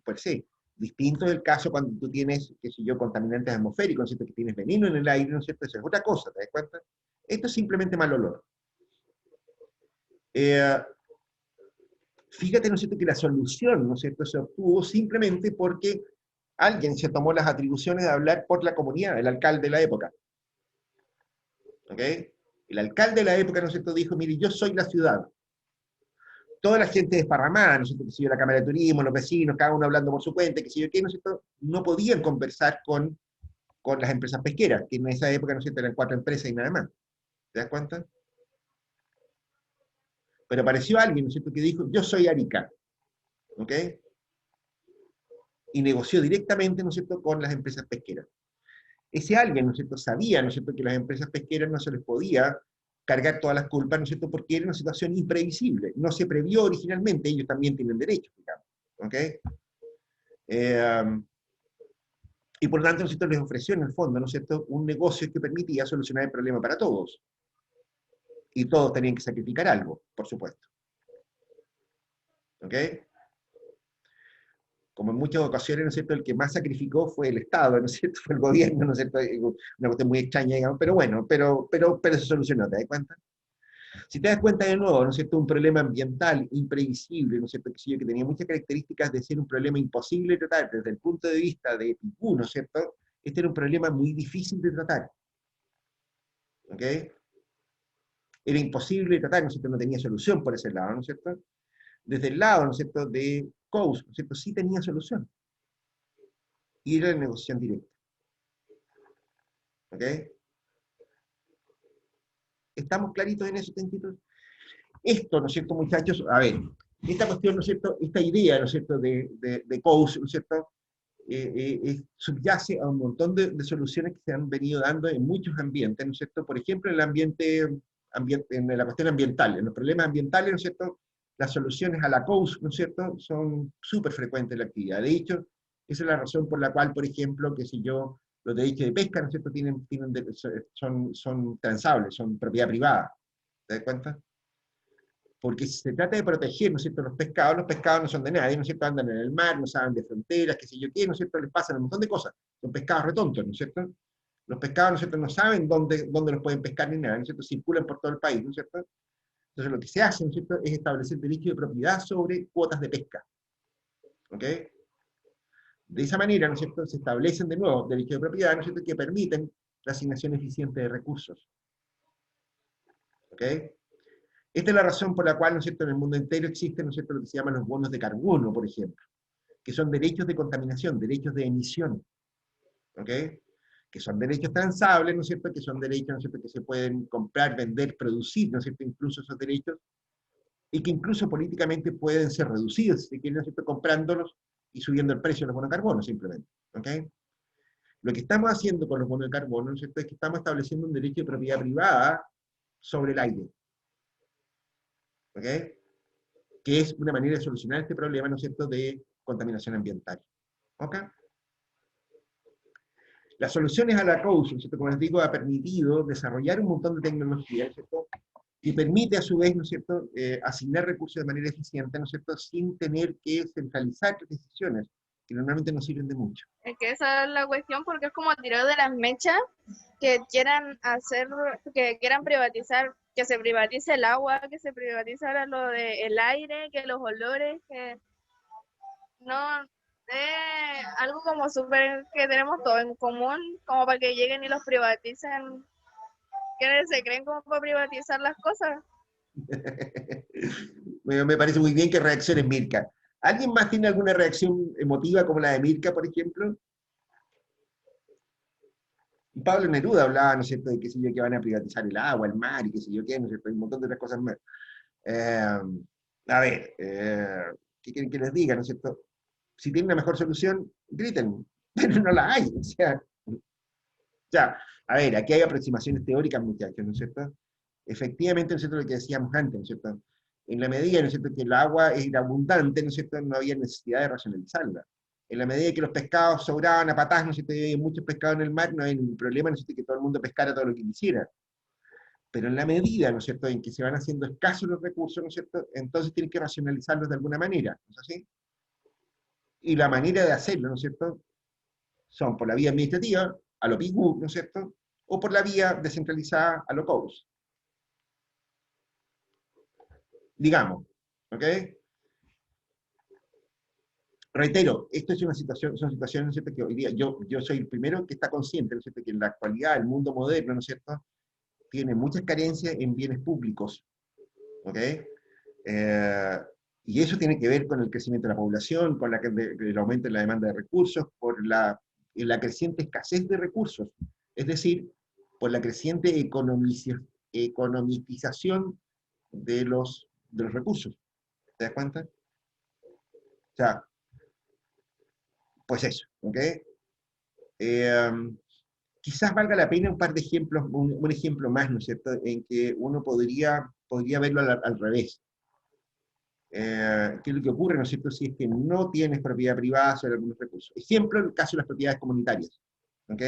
per se. Distinto del caso cuando tú tienes, qué sé yo, contaminantes atmosféricos, ¿no es cierto?, que tienes veneno en el aire, ¿no es cierto?, eso es otra cosa, ¿te das cuenta? Esto es simplemente mal olor. Fíjate, ¿no es cierto?, que la solución, ¿no es cierto?, se obtuvo simplemente porque alguien se tomó las atribuciones de hablar por la comunidad, el alcalde de la época. ¿Ok? El alcalde de la época, ¿no es cierto?, dijo, mire, yo soy la ciudad. Toda la gente desparramada, ¿no es cierto?, que si yo, la Cámara de Turismo, los vecinos, cada uno hablando por su cuenta, que si yo qué, ¿no es cierto?, no podían conversar con las empresas pesqueras, que en esa época, ¿no es cierto?, eran 4 empresas y nada más. ¿Te das cuenta? Pero apareció alguien, ¿no es cierto?, que dijo, yo soy Arica. ¿Ok? Y negoció directamente, ¿no es cierto?, con las empresas pesqueras. Ese alguien, ¿no es cierto?, sabía, ¿no es cierto?, que las empresas pesqueras no se les podía cargar todas las culpas, ¿no es cierto?, porque era una situación imprevisible. No se previó originalmente, ellos también tienen derechos, digamos. ¿Ok? Y por lo tanto, ¿no es cierto?, les ofreció en el fondo, ¿no es cierto?, un negocio que permitía solucionar el problema para todos. Y todos tenían que sacrificar algo, por supuesto. ¿Ok? Como en muchas ocasiones, ¿no es cierto?, el que más sacrificó fue el Estado, ¿no es cierto?, fue el gobierno, ¿no es cierto?, una cuestión muy extraña, digamos, pero bueno, pero se solucionó, ¿te das cuenta? Si te das cuenta de nuevo, ¿no es cierto?, un problema ambiental imprevisible, ¿no es cierto?, que tenía muchas características de ser un problema imposible de tratar desde el punto de vista de Picú, ¿no es cierto?, este era un problema muy difícil de tratar, ¿ok? Era imposible de tratar, ¿no es cierto?, no tenía solución por ese lado, ¿no es cierto? Desde el lado, ¿no es cierto?, de Coase, ¿no es cierto?, sí tenía solución. Y era la negociación directa. ¿Ok? ¿Estamos claritos en eso, tentitos? Esto, ¿no es cierto, muchachos? A ver, esta cuestión, ¿no es cierto?, esta idea, ¿no es cierto?, de COUS, ¿no es cierto?, subyace a un montón de soluciones que se han venido dando en muchos ambientes, ¿no es cierto?, por ejemplo, en el en la cuestión ambiental, en los problemas ambientales, ¿no es cierto?, las soluciones a la COUS, ¿no es cierto?, son súper frecuentes en la actividad. De hecho, esa es la razón por la cual, por ejemplo, que si yo, los derechos de pesca, ¿no es cierto?, son transables, son propiedad privada. ¿Te das cuenta? Porque si se trata de proteger, ¿no es cierto?, los pescados no son de nadie, ¿no es cierto?, andan en el mar, no saben de fronteras, qué sé yo qué, ¿no es cierto?, les pasan un montón de cosas. Son pescados retontos, ¿no es cierto? Los pescados, ¿no es cierto?, no saben dónde los pueden pescar ni nada, ¿no es cierto?, circulan por todo el país, ¿no es cierto? Entonces lo que se hace, ¿no es cierto?, es establecer derecho de propiedad sobre cuotas de pesca. ¿Ok? De esa manera, ¿no es cierto?, se establecen de nuevo derechos de propiedad, ¿no es cierto?, que permiten la asignación eficiente de recursos. ¿Ok? Esta es la razón por la cual, ¿no es cierto?, en el mundo entero existen, ¿no es cierto?, lo que se llaman los bonos de carbono, por ejemplo, que son derechos de contaminación, derechos de emisión. ¿Ok? Que son derechos transables, ¿no es cierto?, que son derechos, ¿no es cierto?, que se pueden comprar, vender, producir, ¿no es cierto?, incluso esos derechos, y que incluso políticamente pueden ser reducidos, si quieren, ¿no es cierto?, comprándolos y subiendo el precio de los bonos de carbono, simplemente. ¿Ok? Lo que estamos haciendo con los bonos de carbono, ¿no es cierto?, es que estamos estableciendo un derecho de propiedad privada sobre el aire. ¿Ok? Que es una manera de solucionar este problema, ¿no es cierto?, de contaminación ambiental. ¿Ok? Las soluciones a la COUS, ¿no es cierto?, como les digo, ha permitido desarrollar un montón de tecnologías, ¿no es cierto?, y permite a su vez, ¿no es cierto?, asignar recursos de manera eficiente, ¿no es cierto?, sin tener que centralizar decisiones, que normalmente no sirven de mucho. Es que esa es la cuestión, porque es como tirar de las mechas que quieran hacer, que quieran privatizar, que se privatice el agua, que se privatice ahora lo del aire, que los olores, que no, es algo como súper que tenemos todo en común, como para que lleguen y los privaticen, que se creen como para privatizar las cosas. Me parece muy bien que reacciones Mirka. ¿Alguien más tiene alguna reacción emotiva como la de Mirka, por ejemplo? Pablo Neruda hablaba, ¿no es cierto?, de que sé yo, que van a privatizar el agua, el mar, y qué sé yo qué, ¿no es cierto?, y un montón de otras cosas más. A ver, ¿qué quieren que les diga, ¿no es cierto? Si tienen una mejor solución, griten, pero no la hay, o sea, ya, a ver, aquí hay aproximaciones teóricas, muchachos, ¿no es cierto? Efectivamente, ¿no es cierto?, lo que decíamos antes, ¿no es cierto?, en la medida, ¿no es cierto?, que el agua era abundante, ¿no es cierto?, no había necesidad de racionalizarla. En la medida que los pescados sobraban a patadas, ¿no es cierto?, y había muchos pescados en el mar, no había ningún problema, ¿no es cierto?, que todo el mundo pescara todo lo que quisiera. Pero en la medida, ¿no es cierto?, en que se van haciendo escasos los recursos, ¿no es cierto?, entonces tienen que racionalizarlos de alguna manera, ¿no es así? Y la manera de hacerlo, ¿no es cierto?, son por la vía administrativa, a lo PIGU, ¿no es cierto?, o por la vía descentralizada, a lo COUS. Digamos, ¿ok? Reitero, esto es una situación, son situaciones, ¿no es cierto?, que hoy día yo soy el primero que está consciente, ¿no es cierto?, que en la actualidad el mundo moderno, ¿no es cierto?, tiene muchas carencias en bienes públicos, ¿ok? Y eso tiene que ver con el crecimiento de la población, con el aumento de la demanda de recursos, por la creciente escasez de recursos, es decir, por la creciente economicización de los recursos. ¿Te das cuenta? O sea, pues eso, ¿ok? Quizás valga la pena un par de ejemplos, un ejemplo más, ¿no es cierto?, en que uno podría verlo al revés. ¿Qué es lo que ocurre, ¿no es cierto?, si es que no tienes propiedad privada sobre algunos recursos? Ejemplo, el caso de las propiedades comunitarias. ¿Ok?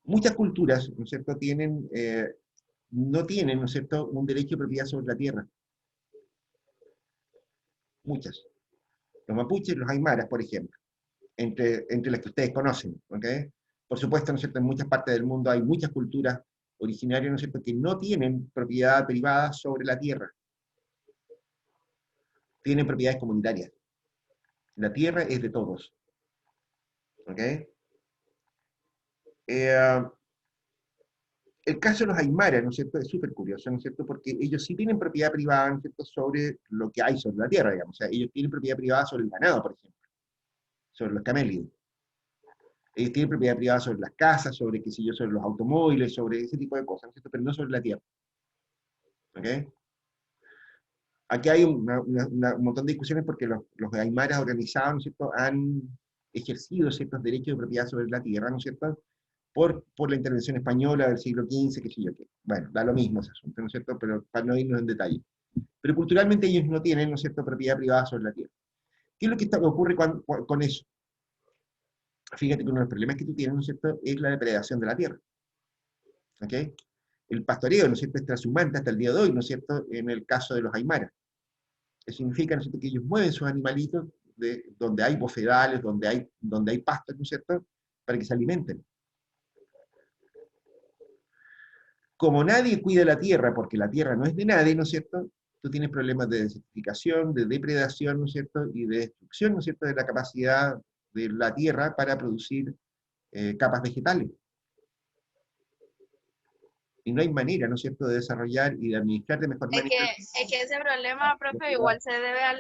Muchas culturas, ¿no es cierto?, no tienen, ¿no es cierto?, un derecho de propiedad sobre la tierra. Muchas. Los mapuches, los aymaras, por ejemplo, entre las que ustedes conocen. ¿Ok? Por supuesto, ¿no es cierto?, en muchas partes del mundo hay muchas culturas originarias, ¿no es cierto?, que no tienen propiedad privada sobre la tierra. Tienen propiedades comunitarias. La tierra es de todos. ¿Ok? El caso de los aymaras, ¿no es cierto?, es súper curioso, ¿no es cierto?, porque ellos sí tienen propiedad privada, ¿no es cierto?, sobre lo que hay sobre la tierra, digamos. O sea, ellos tienen propiedad privada sobre el ganado, por ejemplo, sobre los camélidos. Ellos tienen propiedad privada sobre las casas, sobre, qué sé yo, sobre los automóviles, sobre ese tipo de cosas, ¿no es cierto?, pero no sobre la tierra. ¿Ok? Aquí hay un montón de discusiones porque los aymaras organizados, ¿no es cierto?, han ejercido ciertos derechos de propiedad sobre la tierra, ¿no es cierto?, por la intervención española del siglo XV, qué sé yo qué. Bueno, da lo mismo ese asunto, ¿no es cierto?, pero para no irnos en detalle. Pero culturalmente ellos no tienen, ¿no es cierto?, propiedad privada sobre la tierra. ¿Qué es lo que ocurre con eso? Fíjate que uno de los problemas que tú tienes, ¿no es cierto?, es la depredación de la tierra. ¿Ok? El pastoreo, ¿no es cierto?, es trashumante hasta el día de hoy, ¿no es cierto?, en el caso de los aymaras. Eso significa, ¿no es cierto?, que ellos mueven sus animalitos de donde hay bofedales, donde hay pastos, ¿no es cierto?, para que se alimenten. Como nadie cuida la tierra, porque la tierra no es de nadie, ¿no es cierto?, tú tienes problemas de desertificación, de depredación, ¿no es cierto?, y de destrucción, ¿no es cierto?, de la capacidad de la tierra para producir capas vegetales. Y no hay manera, ¿no es cierto?, de desarrollar y de administrar de mejor manera. Es que ese problema, profe, igual se debe a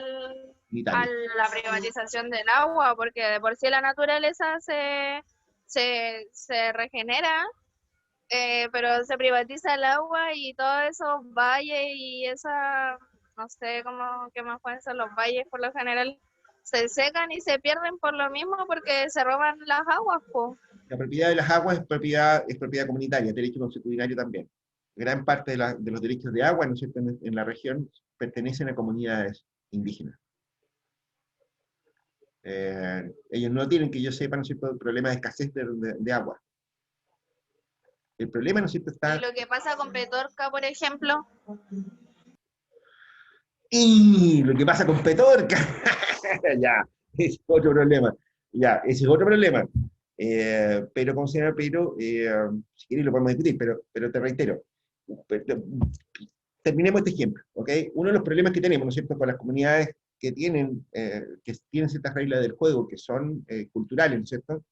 Italia. la privatización del agua, porque de por sí la naturaleza se regenera, pero se privatiza el agua y todos esos valles y no sé cómo, qué más pueden ser los valles por lo general, se secan y se pierden por lo mismo porque se roban las aguas, po. La propiedad de las aguas es propiedad comunitaria, es derecho consuetudinario también. Gran parte de los derechos de agua, ¿no es cierto?, en la región pertenecen a comunidades indígenas. Ellos no tienen, que yo sepa, ¿no es cierto?, el problema de escasez de agua. El problema, ¿no es cierto?, está... Y lo que pasa con Petorca, por ejemplo. Y lo que pasa con Petorca, ya, es otro problema. Ya, ese es otro problema. Pero, ¿cómo se llama? Pero, si quieres lo podemos discutir, pero te reitero. Terminemos este ejemplo, ¿ok? Uno de los problemas que tenemos, ¿no es cierto?, con las comunidades que tienen ciertas reglas del juego que son culturales, ¿no es cierto?,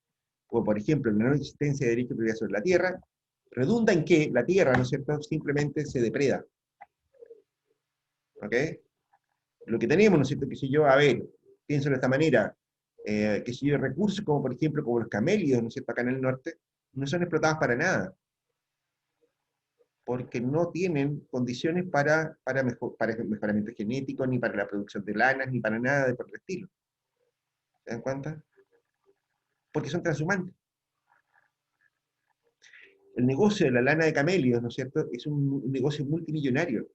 como por ejemplo la no existencia de derecho de propiedad sobre la tierra, redunda en que la tierra, ¿no es cierto?, simplemente se depreda. ¿Ok? Lo que tenemos, ¿no es cierto?, que si yo, a ver, pienso de esta manera, que si yo recursos como por ejemplo como los camélidos, ¿no es cierto?, acá en el norte, no son explotados para nada, porque no tienen condiciones para mejoramiento genético, ni para la producción de lanas, ni para nada de por el estilo. ¿Se dan cuenta? Porque son transhumantes. El negocio de la lana de camélidos, ¿no es cierto?, es un negocio multimillonario.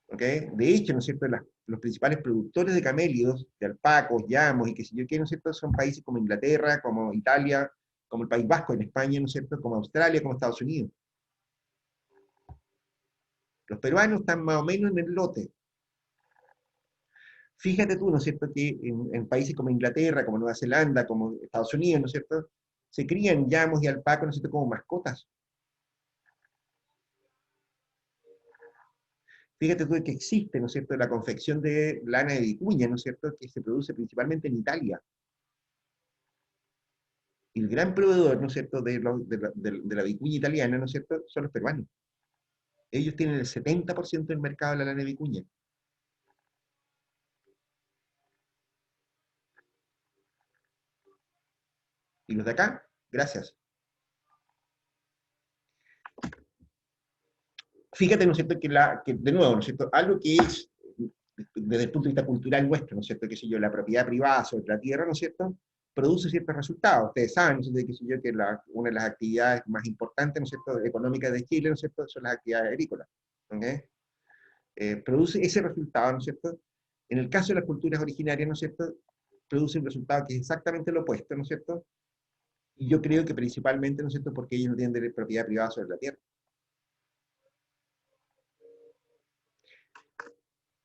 ¿Ok? De hecho, ¿no es cierto?, los principales productores de camélidos, de alpacos, llamos y qué sé yo qué, ¿no es cierto?, son países como Inglaterra, como Italia, como el País Vasco en España, ¿no es cierto?, como Australia, como Estados Unidos. Los peruanos están más o menos en el lote. Fíjate tú, ¿no es cierto?, que en países como Inglaterra, como Nueva Zelanda, como Estados Unidos, ¿no es cierto?, se crían llamos y alpacos, ¿no es cierto?, como mascotas. Fíjate tú que existe, ¿no es cierto?, la confección de lana de vicuña, ¿no es cierto?, que se produce principalmente en Italia. Y el gran proveedor, ¿no es cierto?, de la vicuña italiana, ¿no es cierto?, son los peruanos. Ellos tienen el 70% del mercado de la lana de vicuña. Y los de acá, gracias. Fíjate, ¿no es cierto?, que de nuevo, ¿no es cierto?, algo que es, desde el punto de vista cultural nuestro, ¿no es cierto?, qué sé yo, la propiedad privada sobre la tierra, ¿no es cierto?, produce ciertos resultados. Ustedes saben, ¿no es cierto?, qué sé yo, que una de las actividades más importantes, ¿no es cierto?, económicas de Chile, ¿no es cierto?, son las actividades agrícolas. ¿Okay? Produce ese resultado, ¿no es cierto? En el caso de las culturas originarias, ¿no es cierto?, produce un resultado que es exactamente lo opuesto, ¿no es cierto? Y yo creo que principalmente, ¿no es cierto?, porque ellos no tienen propiedad privada sobre la tierra.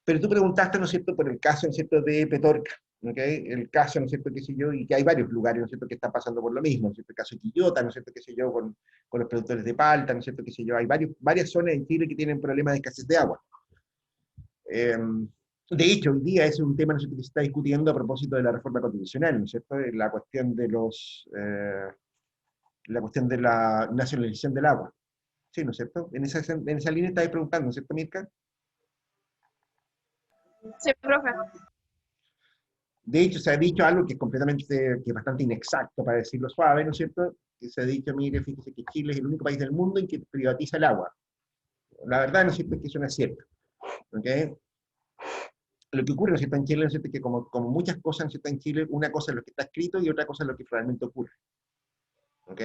Pero tú preguntaste, ¿no es cierto?, por el caso, ¿no es cierto?, de Petorca, ¿okay? El caso, ¿no es cierto?, qué sé yo, y que hay varios lugares, ¿no es cierto?, que están pasando por lo mismo, ¿no es cierto?, el caso de Quillota, ¿no es cierto?, qué sé yo, con los productores de palta, ¿no es cierto?, qué sé yo, hay varias zonas en Chile que tienen problemas de escasez de agua. De hecho, hoy día es un tema, ¿no es cierto?, que se está discutiendo a propósito de la reforma constitucional, ¿no es cierto?, la cuestión de la nacionalización del agua. Sí, ¿no es cierto? En esa línea estáis preguntando, ¿no es cierto, Mirka? Sí, profe. De hecho, se ha dicho algo que es bastante inexacto, para decirlo suave, ¿no es cierto? Que se ha dicho, mire, fíjese que Chile es el único país del mundo en que privatiza el agua. La verdad, ¿no es cierto?, es que eso no es cierto. ¿Ok? Lo que ocurre, ¿no es cierto?, en Chile, ¿no es cierto?, que como muchas cosas, ¿no es cierto?, en Chile, una cosa es lo que está escrito y otra cosa es lo que realmente ocurre. ¿Ok?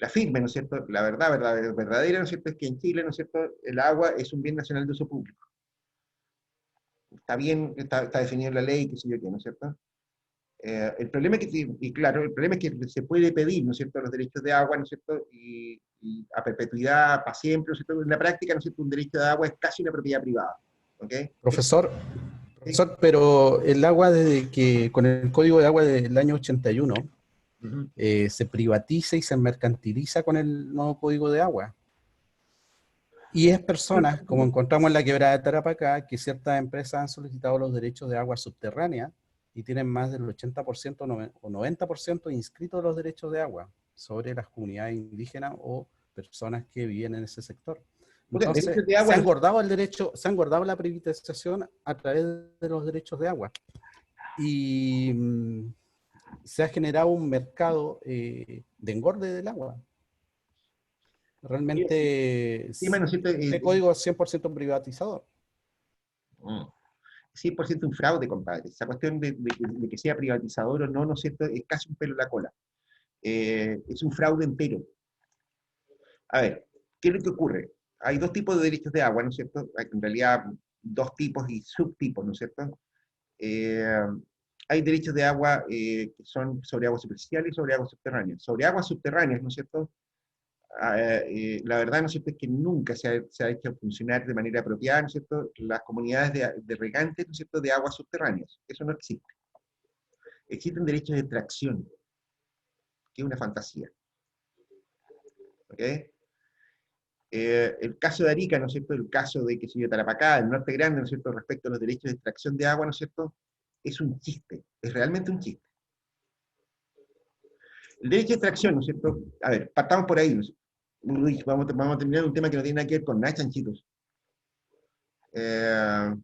La firme, ¿no es cierto?, la verdadera, ¿no es cierto?, es que en Chile, ¿no es cierto?, el agua es un bien nacional de uso público. Está bien, está definido en la ley, qué sé yo qué, ¿no es cierto? El problema es que, y claro, el problema es que se puede pedir, ¿no es cierto?, los derechos de agua, ¿no es cierto?, y a perpetuidad, para siempre, ¿no es cierto? En la práctica, ¿no es cierto?, un derecho de agua es casi una propiedad privada. ¿Ok? Profesor, Sí. pero el agua desde que, con el Código de Agua del año 81, Ujú. se privatiza y se mercantiliza con el nuevo Código de Agua. Y es personas, como encontramos en la quebrada de Tarapacá, que ciertas empresas han solicitado los derechos de agua subterránea y tienen más del 80% o 90% inscritos los derechos de agua sobre las comunidades indígenas o personas que viven en ese sector. O sea, Entonces, derechos de se agua, ha ¿no? engordado el derecho, se ha engordado la privatización a través de los derechos de agua. Y se ha generado un mercado de engorde del agua. Realmente, Encima, ¿no es cierto? este código es 100% privatizador. 100% un fraude, compadre. Esa cuestión de que sea privatizador o no, ¿no es cierto?, es casi un pelo en la cola. Es un fraude entero. A ver, ¿qué es lo que ocurre? Hay dos tipos de derechos de agua, ¿no es cierto? Hay, en realidad, dos tipos y subtipos, ¿no es cierto? Eh, Hay derechos de agua que son sobre aguas superficiales y sobre aguas subterráneas. Sobre aguas subterráneas, ¿no es cierto? La verdad, ¿no es cierto?, es que nunca se ha hecho funcionar de manera apropiada, ¿no es cierto?, las comunidades de regantes, ¿no es cierto?, de aguas subterráneas. Eso no existe. Existen derechos de extracción, que es una fantasía. ¿Ok? El caso de Arica, ¿no es cierto?, el caso de, que se dio Tarapacá, el Norte Grande, ¿no es cierto?, respecto a los derechos de extracción de agua, ¿no es cierto?, es un chiste, es realmente un chiste. El derecho de extracción, ¿no es cierto? A ver, partamos por ahí, ¿no es cierto? Uy, vamos a terminar un tema que no tiene nada que ver con nada, chanchitos. Eh,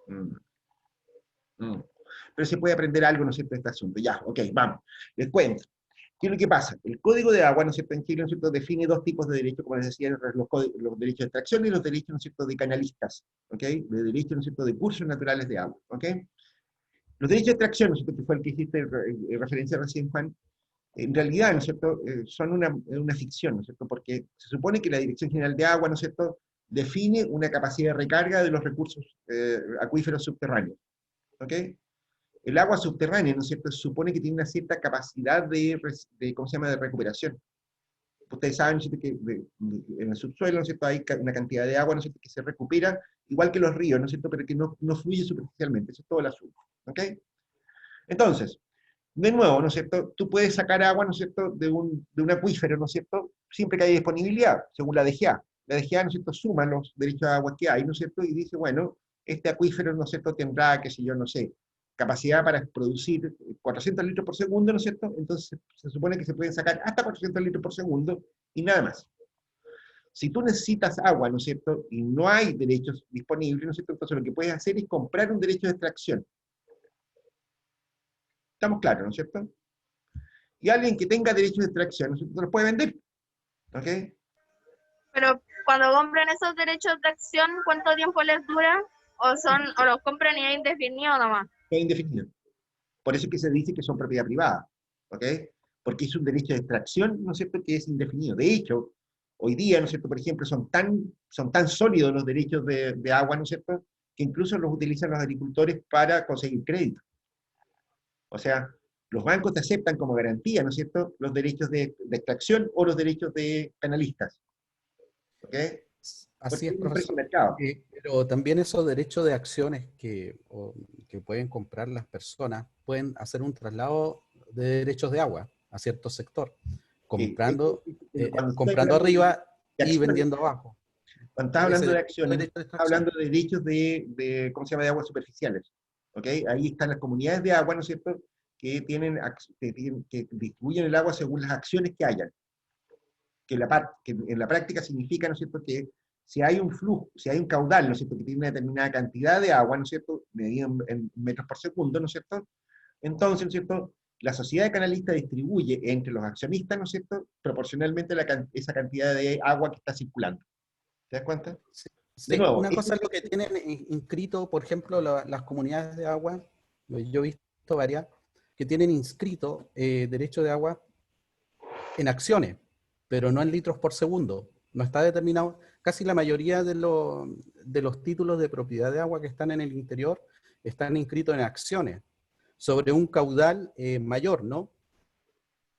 mm, mm. Pero se puede aprender algo, ¿no es cierto?, de este asunto. Ya, ok, vamos. Les cuento. ¿Qué es lo que pasa? El Código de Agua, ¿no es cierto?, en Chile, ¿no es cierto?, define dos tipos de derechos, como les decía, los derechos de extracción y los derechos, ¿no es cierto?, de canalistas, ¿ok? De derechos, ¿no es cierto?, de cursos naturales de agua, ¿ok? Los derechos de extracción, ¿no es cierto?, que fue el que hiciste referencia recién, Juan, en realidad, ¿no es cierto?, son una ficción, ¿no es cierto?, porque se supone que la Dirección General de Agua, ¿no es cierto?, define una capacidad de recarga de los recursos acuíferos subterráneos, ¿ok? El agua subterránea, ¿no es cierto?, se supone que tiene una cierta capacidad ¿cómo se llama?, de recuperación. Ustedes saben, ¿no es cierto?, que en el subsuelo, ¿no es cierto?, hay una cantidad de agua, ¿no es cierto?, que se recupera, igual que los ríos, ¿no es cierto?, pero que no fluye superficialmente. Eso es todo el asunto, ¿ok? Entonces, de nuevo, ¿no es cierto?, tú puedes sacar agua, ¿no es cierto?, de un acuífero, ¿no es cierto?, siempre que haya disponibilidad, según la DGA. La DGA, ¿no es cierto?, suma los derechos de agua que hay, ¿no es cierto?, y dice, bueno, este acuífero, ¿no es cierto?, tendrá, qué sé yo, no sé, capacidad para producir 400 litros por segundo, ¿no es cierto? Entonces se supone que se pueden sacar hasta 400 litros por segundo y nada más. Si tú necesitas agua, ¿no es cierto?, y no hay derechos disponibles, ¿no es cierto?, entonces lo que puedes hacer es comprar un derecho de extracción. ¿Estamos claros, no es cierto? Y alguien que tenga derecho de extracción, ¿no es cierto?, los puede vender. ¿Ok? Pero cuando compran esos derechos de acción, ¿cuánto tiempo les dura? ¿O los compran y es indefinido nomás? Es indefinido. Por eso es que se dice que son propiedad privada. ¿Ok? Porque es un derecho de extracción, ¿no es cierto?, que es indefinido. De hecho, hoy día, ¿no es cierto?, por ejemplo, son tan sólidos los derechos de agua, ¿no es cierto?, que incluso los utilizan los agricultores para conseguir crédito. O sea, los bancos te aceptan como garantía, ¿no es cierto?, los derechos de extracción o los derechos de canalistas. ¿Ok? Así Porque es, hay un precio de profesor. mercado. Pero también esos derechos de acciones que pueden comprar las personas pueden hacer un traslado de derechos de agua a cierto sector, comprando, Cuando estás comprando hablando arriba de y acciones, vendiendo abajo. cuando estás Ese hablando de derecho acciones, de estás extracción. hablando de derechos ¿cómo se llama?, de aguas superficiales. ¿Ok? Ahí están las comunidades de agua, ¿no es cierto?, que que distribuyen el agua según las acciones que hayan. Que en la práctica significa, ¿no es cierto?, que si hay un flujo, si hay un caudal, ¿no es cierto?, que tiene una determinada cantidad de agua, ¿no es cierto?, medido en metros por segundo, ¿no es cierto?, entonces, ¿no es cierto?, la sociedad de canalistas distribuye entre los accionistas, ¿no es cierto?, proporcionalmente esa cantidad de agua que está circulando. ¿Te das cuenta? Sí, De sí. nuevo, Una cosa es lo que tienen inscrito, por ejemplo, las comunidades de agua, yo he visto varias, que tienen inscrito derecho de agua en acciones, pero no en litros por segundo. No está determinado. Casi la mayoría de los títulos de propiedad de agua que están en el interior están inscritos en acciones, sobre un caudal mayor, ¿no?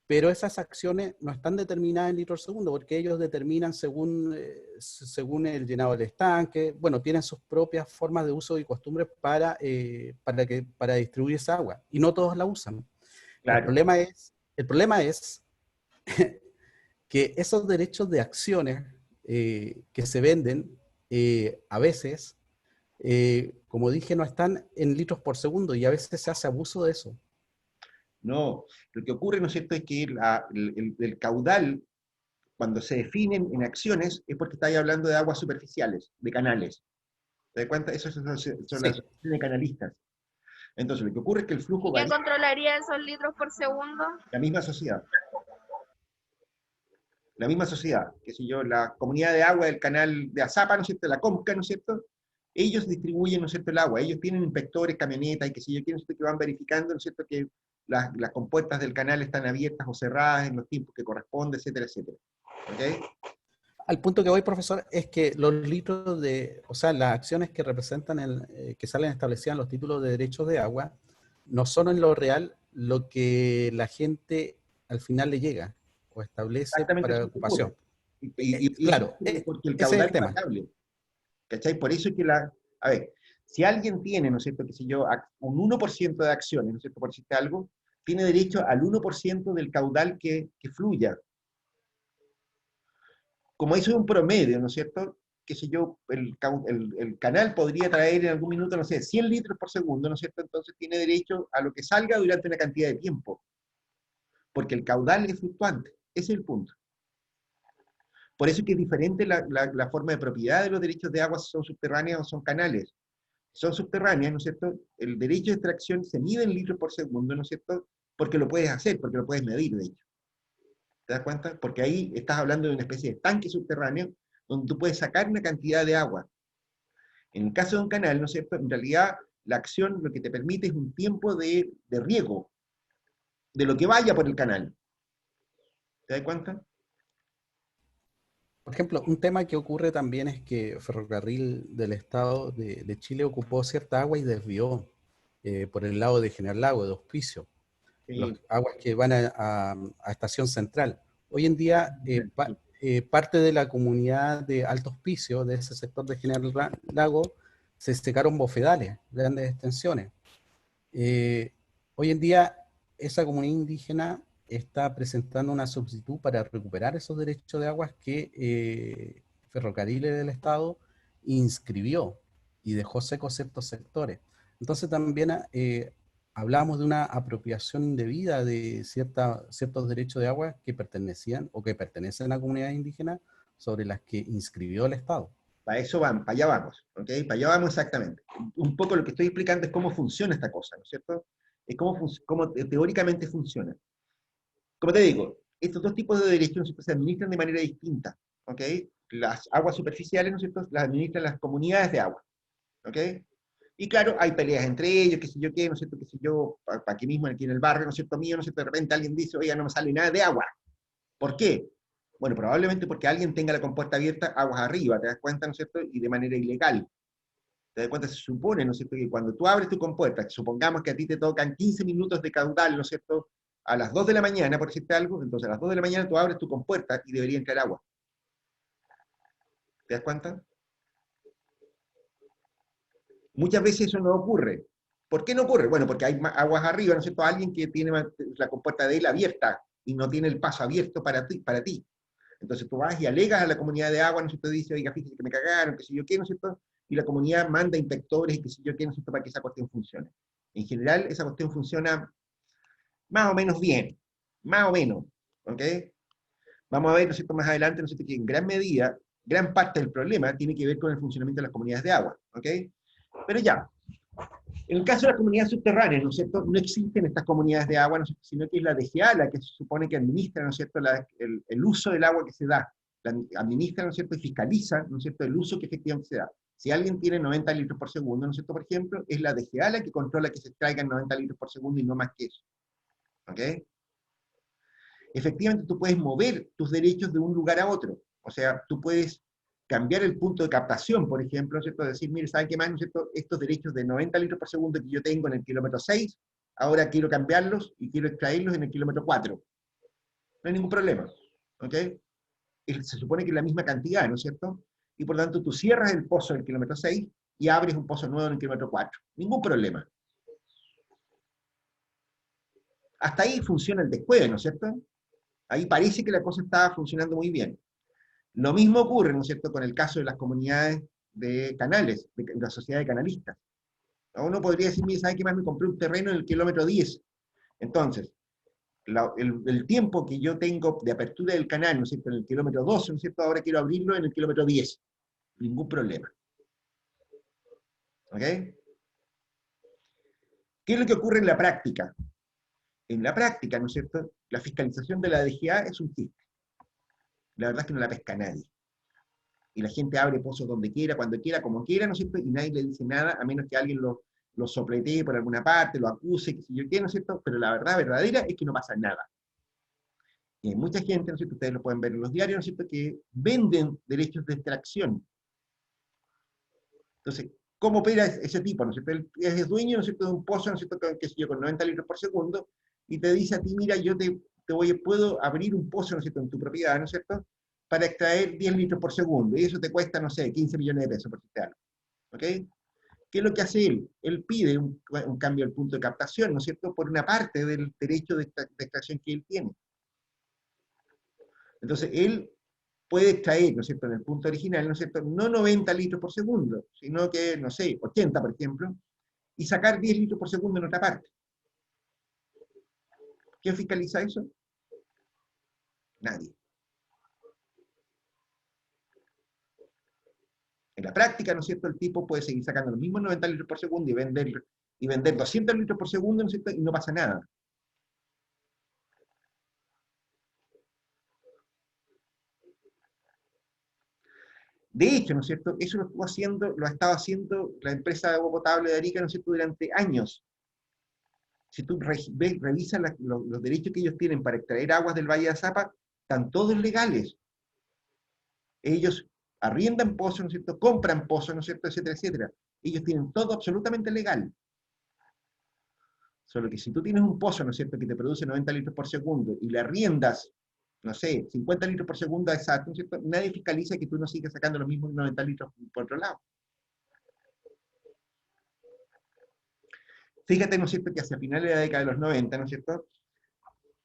Pero esas acciones no están determinadas en litros por segundo, porque ellos determinan según el llenado del estanque, bueno, tienen sus propias formas de uso y costumbres para distribuir esa agua, y no todos la usan. claro. El problema es que esos derechos de acciones que se venden a veces, como dije, no están en litros por segundo, y a veces se hace abuso de eso. No, lo que ocurre, ¿no es cierto?, es que el caudal, cuando se definen en acciones, es porque estáis hablando de aguas superficiales, de canales. ¿Te das cuenta? Eso son las Sí. asociaciones de canalistas. Entonces, lo que ocurre es que el flujo ¿Y quién varía controlaría esos litros por segundo? la misma sociedad. La misma sociedad, qué sé yo, la comunidad de agua del canal de Azapa, ¿no es cierto?, la Comca, ¿no es cierto?, ellos distribuyen, ¿no es cierto?, el agua, ellos tienen inspectores, camionetas, y qué sé yo, ¿no es cierto?, que van verificando, ¿no es cierto?, que las compuertas del canal están abiertas o cerradas en los tiempos que corresponde, etcétera, etcétera. ¿Ok? Al punto que voy, profesor, es que los litros o sea, las acciones que representan, que salen establecidas en los títulos de derechos de agua, no son en lo real lo que la gente al final le llega o establece Exactamente para eso es lo que ocupación. ocurre. Claro, Porque el ese es caudal el es tema. variable. ¿Cachai? Por eso es que a ver, si alguien tiene, ¿no es cierto?, qué sé yo, un 1% de acciones, ¿no es cierto?, por decirte algo, tiene derecho al 1% del caudal que fluya. Como eso es un promedio, ¿no es cierto?, qué sé yo, el canal podría traer en algún minuto, no sé, 100 litros por segundo, ¿no es cierto?, entonces tiene derecho a lo que salga durante una cantidad de tiempo, porque el caudal es fluctuante. Ese es el punto. Por eso es que es diferente la forma de propiedad de los derechos de agua, si son subterráneas o son canales. Si son subterráneas, ¿no es cierto?, el derecho de extracción se mide en litros por segundo, ¿no es cierto?, porque lo puedes hacer, porque lo puedes medir, de hecho. ¿Te das cuenta? Porque ahí estás hablando de una especie de estanque subterráneo donde tú puedes sacar una cantidad de agua. En el caso de un canal, ¿no es cierto?, en realidad la acción lo que te permite es un tiempo de riego de lo que vaya por el canal. ¿Te das cuenta? Por ejemplo, un tema que ocurre también es que Ferrocarril del Estado de Chile ocupó cierta agua y desvió por el lado de General Lago, de Hospicio, las Sí. aguas que van a Estación Central. Hoy en día, parte de la comunidad de Alto Hospicio, de ese sector de General Lago, se secaron bofedales, grandes extensiones. Hoy en día, esa comunidad indígena está presentando una solicitud para recuperar esos derechos de aguas que Ferrocarriles del Estado inscribió y dejó secos ciertos sectores. Entonces también hablamos de una apropiación indebida de ciertos derechos de agua que pertenecían o que pertenecen a comunidades indígenas sobre las que inscribió el Estado. Para eso vamos, para allá vamos, ¿ok? Para allá vamos exactamente. Un poco lo que estoy explicando es cómo funciona esta cosa, ¿no es cierto? Es cómo teóricamente funciona. Como te digo, estos dos tipos de derechos se administran de manera distinta, ¿ok? Las aguas superficiales, ¿no es cierto?, las administran las comunidades de agua, ¿ok? Y claro, hay peleas entre ellos, qué sé yo qué, ¿no es cierto?, qué sé yo, para aquí mismo, aquí en el barrio, ¿no es cierto?, mío, ¿no es cierto?, de repente alguien dice, oiga, no me sale nada de agua. ¿Por qué? Bueno, probablemente porque alguien tenga la compuerta abierta aguas arriba, ¿te das cuenta, no es cierto?, y de manera ilegal. ¿Te das cuenta? Se supone, ¿no es cierto?, que cuando tú abres tu compuerta, supongamos que a ti te tocan 15 minutos de caudal, ¿no es cierto?, a las 2 de la mañana, por decirte algo, entonces a las 2 de la mañana tú abres tu compuerta y debería entrar agua. ¿Te das cuenta? Muchas veces eso no ocurre. ¿Por qué no ocurre? Bueno, porque hay aguas arriba, ¿no es cierto?, alguien que tiene la compuerta de él abierta y no tiene el paso abierto para ti. Entonces tú vas y alegas a la comunidad de agua, ¿no es cierto?, dice, oiga, fíjese que me cagaron, qué sé yo qué, ¿no es cierto?, y la comunidad manda inspectores y qué sé yo qué, ¿no es cierto?, para que esa cuestión funcione. En general, esa cuestión funciona más o menos bien, más o menos, ¿ok? Vamos a ver, ¿no es cierto?, más adelante, ¿no es cierto?, que en gran medida, gran parte del problema tiene que ver con el funcionamiento de las comunidades de agua, ¿ok? Pero ya, En el caso de las comunidades subterráneas, ¿no es cierto?, no existen estas comunidades de agua, ¿no es cierto?, sino que es la DGA la que se supone que administra, ¿no es cierto?, el uso del agua que se da. Administra, ¿no es cierto?, y fiscaliza, ¿no es cierto?, el uso que efectivamente se da. Si alguien tiene 90 litros por segundo, ¿no es cierto?, por ejemplo, es la DGA la que controla que se extraigan 90 litros por segundo y no más que eso. ¿Ok? Efectivamente, tú puedes mover tus derechos de un lugar a otro. O sea, tú puedes cambiar el punto de captación, por ejemplo, ¿no es cierto?, decir, mire, ¿saben qué más, no es cierto?, estos derechos de 90 litros por segundo que yo tengo en el kilómetro 6, ahora quiero cambiarlos y quiero extraerlos en el kilómetro 4. No hay ningún problema. ¿Ok? Se supone que es la misma cantidad, ¿no es cierto? Y por lo tanto tú cierras el pozo del kilómetro 6 y abres un pozo nuevo en el kilómetro 4. Ningún problema. Hasta ahí funciona el descueve, ¿no es cierto? Ahí parece que la cosa está funcionando muy bien. Lo mismo ocurre, ¿no es cierto?, con el caso de las comunidades de canales, de la sociedad de canalistas. Uno podría decir, mira, ¿sabe qué más? Me compré un terreno en el kilómetro 10. Entonces, el tiempo que yo tengo de apertura del canal, ¿no es cierto?, en el kilómetro 12, ¿no es cierto?, ahora quiero abrirlo en el kilómetro 10. Ningún problema. ¿Ok? ¿Qué es lo que ocurre en la práctica? En la práctica, ¿no es cierto?, la fiscalización de la DGA es un chiste. La verdad es que no la pesca nadie. Y la gente abre pozos donde quiera, cuando quiera, como quiera, ¿no es cierto?, y nadie le dice nada, a menos que alguien lo sopletee por alguna parte, lo acuse, qué sé yo qué, ¿no es cierto?, pero la verdad verdadera es que no pasa nada. Y hay mucha gente, ¿no es cierto?, ustedes lo pueden ver en los diarios, ¿no es cierto?, que venden derechos de extracción. Entonces, ¿cómo opera ese tipo? ¿No es cierto? Él es dueño, ¿no es cierto?, de un pozo, ¿no es cierto?, qué sé yo, con 90 litros por segundo, y te dice a ti, mira, yo puedo abrir un pozo, ¿no es cierto?, en tu propiedad, ¿no es cierto?, para extraer 10 litros por segundo, y eso te cuesta, no sé, 15 millones de pesos por hectárea. ¿Ok? ¿Qué es lo que hace él? Él pide un cambio del punto de captación, ¿no es cierto?, por una parte del derecho de extracción que él tiene. Entonces, él puede extraer, ¿no es cierto?, en el punto original, ¿no es cierto?, no 90 litros por segundo, sino que, no sé, 80, por ejemplo, y sacar 10 litros por segundo en otra parte. ¿Quién fiscaliza eso? Nadie. En la práctica, ¿no es cierto?, el tipo puede seguir sacando los mismos 90 litros por segundo y vender 200 litros por segundo, ¿no es cierto?, y no pasa nada. De hecho, ¿no es cierto?, eso lo ha estado haciendo la empresa de agua potable de Arica, ¿no es cierto?, durante años. Si tú revisas los derechos que ellos tienen para extraer aguas del Valle de Azapa, están todos legales. Ellos arriendan pozos, ¿no es cierto?, compran pozos, ¿no es cierto?, etcétera, etcétera. Ellos tienen todo absolutamente legal. Solo que si tú tienes un pozo, ¿no es cierto?, que te produce 90 litros por segundo y le arriendas, no sé, 50 litros por segundo exacto, ¿no es cierto?, nadie fiscaliza que tú no sigas sacando los mismos 90 litros por otro lado. Fíjate, ¿no es cierto?, que hacia finales de la década de los 90, ¿no es cierto?,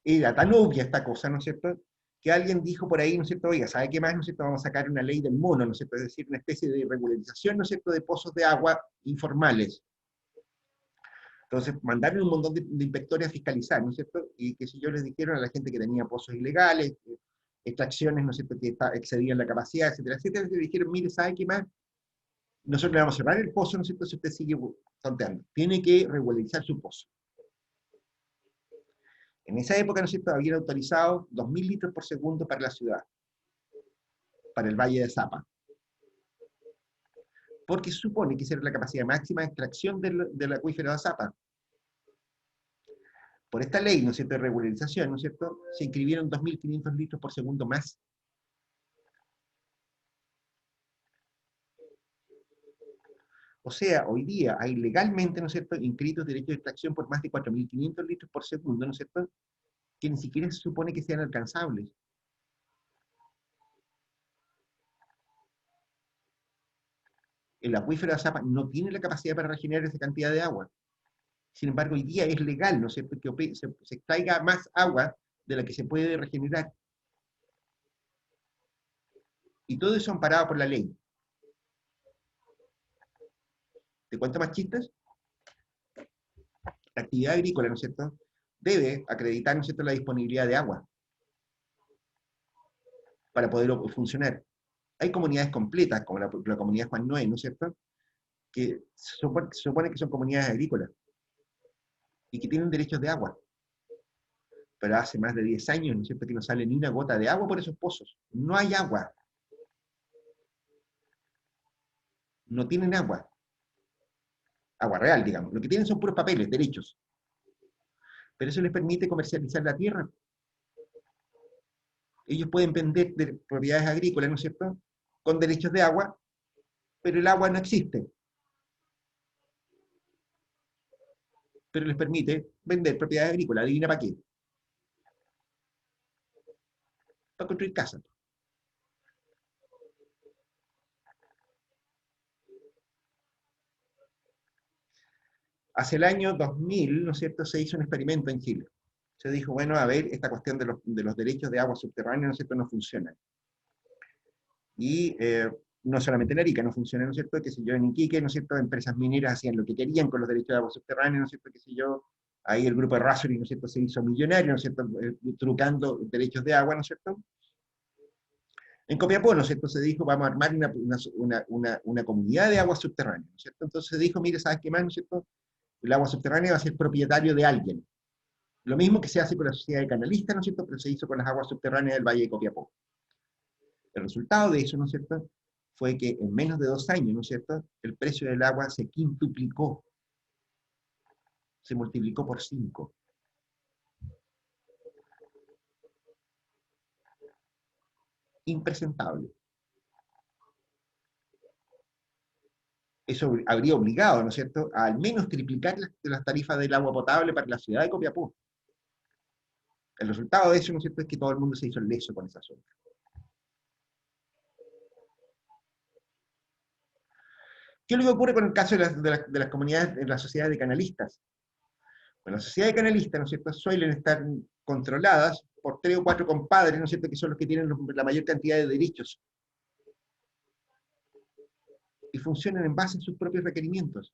era tan obvia esta cosa, ¿no es cierto?, que alguien dijo por ahí, ¿no es cierto?, oiga, ¿sabe qué más, no es cierto?, vamos a sacar una ley del mono, ¿no es cierto?, es decir, una especie de regularización, ¿no es cierto?, de pozos de agua informales. Entonces, mandaron un montón de inspectores a fiscalizar, ¿no es cierto?, y que si yo les dijeron a la gente que tenía pozos ilegales, extracciones, ¿no es cierto?, que excedían la capacidad, etcétera, etcétera, le dijeron, mire, ¿sabe qué más? Nosotros le vamos a cerrar el pozo, ¿no es cierto?, si usted sigue tonteando. Tiene que regularizar su pozo. En esa época, ¿no es cierto?, habían autorizado 2.000 litros por segundo para la ciudad, para el Valle de Zapa. Porque se supone que esa era la capacidad máxima de extracción del acuífero de Zapa. Por esta ley, ¿no es cierto?, de regularización, ¿no es cierto?, se inscribieron 2.500 litros por segundo más. O sea, hoy día hay legalmente, ¿no es cierto?, inscritos derechos de extracción por más de 4.500 litros por segundo, ¿no es cierto?, que ni siquiera se supone que sean alcanzables. El acuífero de Azapa no tiene la capacidad para regenerar esa cantidad de agua. Sin embargo, hoy día es legal, ¿no es cierto?, que se extraiga más agua de la que se puede regenerar. Y todo eso amparado por la ley. ¿Te cuento más chistes? La actividad agrícola, ¿no es cierto?, debe acreditar, ¿no es cierto?, la disponibilidad de agua para poder funcionar. Hay comunidades completas, como la comunidad Juan Noé, ¿no es cierto?, que se supone que son comunidades agrícolas y que tienen derechos de agua. Pero hace más de 10 años, ¿no es cierto?, que no sale ni una gota de agua por esos pozos. No hay agua. No tienen agua. Agua real, digamos. Lo que tienen son puros papeles, derechos. Pero eso les permite comercializar la tierra. Ellos pueden vender propiedades agrícolas, ¿no es cierto?, con derechos de agua, pero el agua no existe. Pero les permite vender propiedades agrícolas. ¿Adivina para qué? Para construir casas. Hacia el año 2000, ¿no es cierto?, se hizo un experimento en Chile. Se dijo, bueno, a ver, esta cuestión de los derechos de agua subterránea, ¿no es cierto?, no funciona. Y no solamente en Arica no funciona, ¿no es cierto?, que si yo en Iquique, ¿no es cierto?, empresas mineras hacían lo que querían con los derechos de agua subterránea, ¿no es cierto?, que si yo, ahí el grupo de Rasuri, ¿no es cierto?, se hizo millonario, ¿no es cierto?, trucando derechos de agua, ¿no es cierto? En Copiapó, ¿no es cierto?, se dijo, vamos a armar una comunidad de agua subterránea, ¿no es cierto? Entonces se dijo, mire, ¿sabes qué más, no es cierto? El agua subterránea va a ser propietario de alguien. Lo mismo que se hace con la sociedad de canalistas, ¿no es cierto?, pero se hizo con las aguas subterráneas del Valle de Copiapó. El resultado de eso, ¿no es cierto?, fue que en menos de 2 años, ¿no es cierto?, el precio del agua se quintuplicó, se multiplicó por 5. Impresentable. Eso habría obligado, ¿no es cierto?, a al menos triplicar las tarifas del agua potable para la ciudad de Copiapó. El resultado de eso, ¿no es cierto?, es que todo el mundo se hizo el leso con esa zona. ¿Qué es lo que ocurre con el caso de las comunidades, de las sociedades de canalistas? Bueno, las sociedades de canalistas, ¿no es cierto?, suelen estar controladas por 3 o 4 compadres, ¿no es cierto?, que son los que tienen la mayor cantidad de derechos. Y funcionan en base a sus propios requerimientos.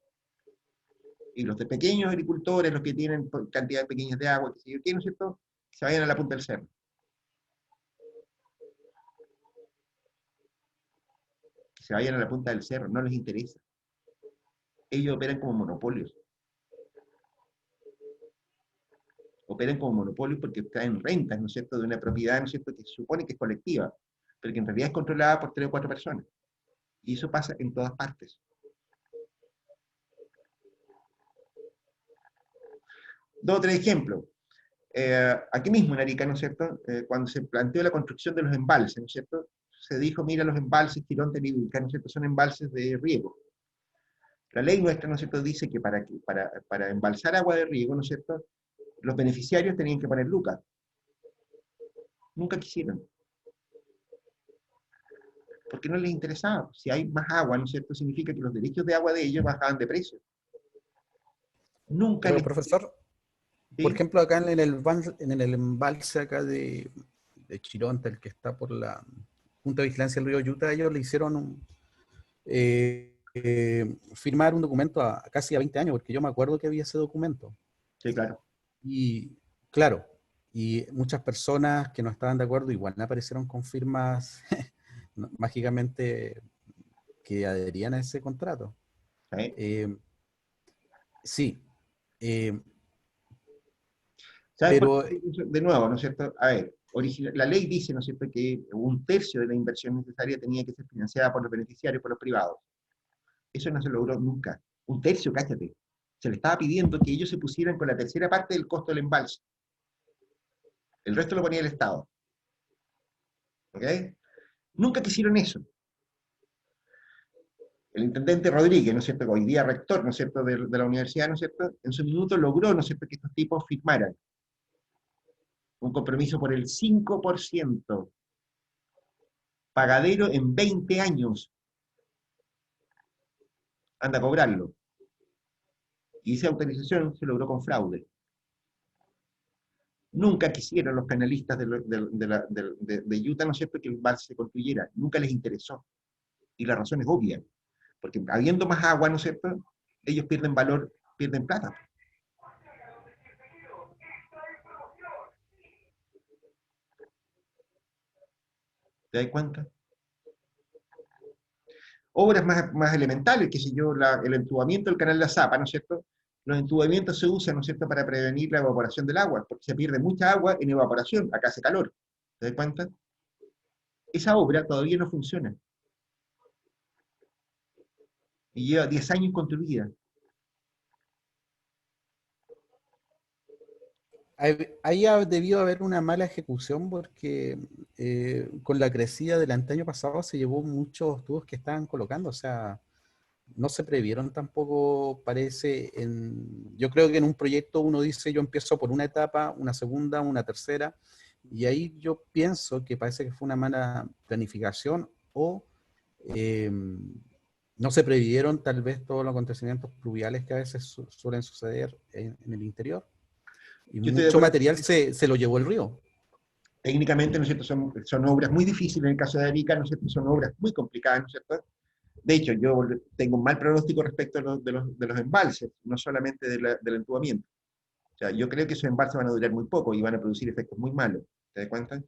Y los de pequeños agricultores, los que tienen cantidades pequeñas de agua, que si yo quiero, ¿no es cierto?, se vayan a la punta del cerro. Que se vayan a la punta del cerro, no les interesa. Ellos operan como monopolios. Operan como monopolios porque traen rentas, ¿no es cierto?, de una propiedad, ¿no es cierto?, que se supone que es colectiva, pero que en realidad es controlada por 3 o 4 personas. Y eso pasa en todas partes. 2 o 3 ejemplos. Aquí mismo en Arica, ¿no es cierto?, cuando se planteó la construcción de los embalses, ¿no es cierto?, se dijo, mira, los embalses Quironte y Vilca, ¿no es cierto?, son embalses de riego. La ley nuestra, ¿no es cierto?, dice que para embalsar agua de riego, ¿no es cierto?, los beneficiarios tenían que poner lucas. Nunca quisieron. Porque no les interesaba. Si hay más agua, ¿no es cierto?, significa que los derechos de agua de ellos bajaban de precio. Nunca Pero les... profesor, por ¿Sí? ejemplo, acá en el embalse acá de Chironte, el que está por la Junta de Vigilancia del Río Yuta, ellos le hicieron firmar un documento casi a 20 años, porque yo me acuerdo que había ese documento. Sí, claro. Y claro, y muchas personas que no estaban de acuerdo igual aparecieron con firmas mágicamente que adherían a ese contrato. ¿Sí? Sí, eh, ¿Sabes por pero qué? De nuevo, ¿no es cierto? A ver, la ley dice, ¿no es cierto?, que 1/3 de la inversión necesaria tenía que ser financiada por los beneficiarios, por los privados. Eso no se logró nunca. 1/3, cállate. Se le estaba pidiendo que ellos se pusieran con la tercera parte del costo del embalse. El resto lo ponía el Estado. ¿Ok? Nunca quisieron eso. El intendente Rodríguez, ¿no es cierto?, hoy día rector, ¿no es cierto?, de la universidad, ¿no es cierto?, en su minuto logró, ¿no es cierto?, que estos tipos firmaran un compromiso por el 5%, pagadero en 20 años, anda a cobrarlo. Y esa autorización se logró con fraude. Nunca quisieron los canalistas de Utah, ¿no es cierto?, que el embalse se construyera. Nunca les interesó. Y la razón es obvia. Porque habiendo más agua, ¿no es cierto?, ellos pierden valor, pierden plata. ¿Te das cuenta? obras más elementales, qué sé yo, el entubamiento del canal de Azapa, ¿no es cierto? Los entubamientos se usan, ¿no es cierto?, para prevenir la evaporación del agua, porque se pierde mucha agua en evaporación, acá hace calor. ¿Te das cuenta? Esa obra todavía no funciona. Y lleva 10 años construida. Ahí ha debido haber una mala ejecución porque con la crecida del año pasado se llevó muchos tubos que estaban colocando, o sea, no se previeron tampoco, parece, yo creo que en un proyecto uno dice yo empiezo por una etapa, una segunda, una tercera, y ahí yo pienso que parece que fue una mala planificación o no se previeron tal vez todos los acontecimientos pluviales que a veces suelen suceder en el interior. Y Yo estoy de mucho acuerdo. material se lo llevó el río. Técnicamente, ¿no es cierto?, son obras muy difíciles en el caso de Arica, ¿no es cierto?, son obras muy complicadas, ¿no es cierto? De hecho, yo tengo un mal pronóstico respecto de los embalses, no solamente del entubamiento. O sea, yo creo que esos embalses van a durar muy poco y van a producir efectos muy malos. ¿Te das cuenta?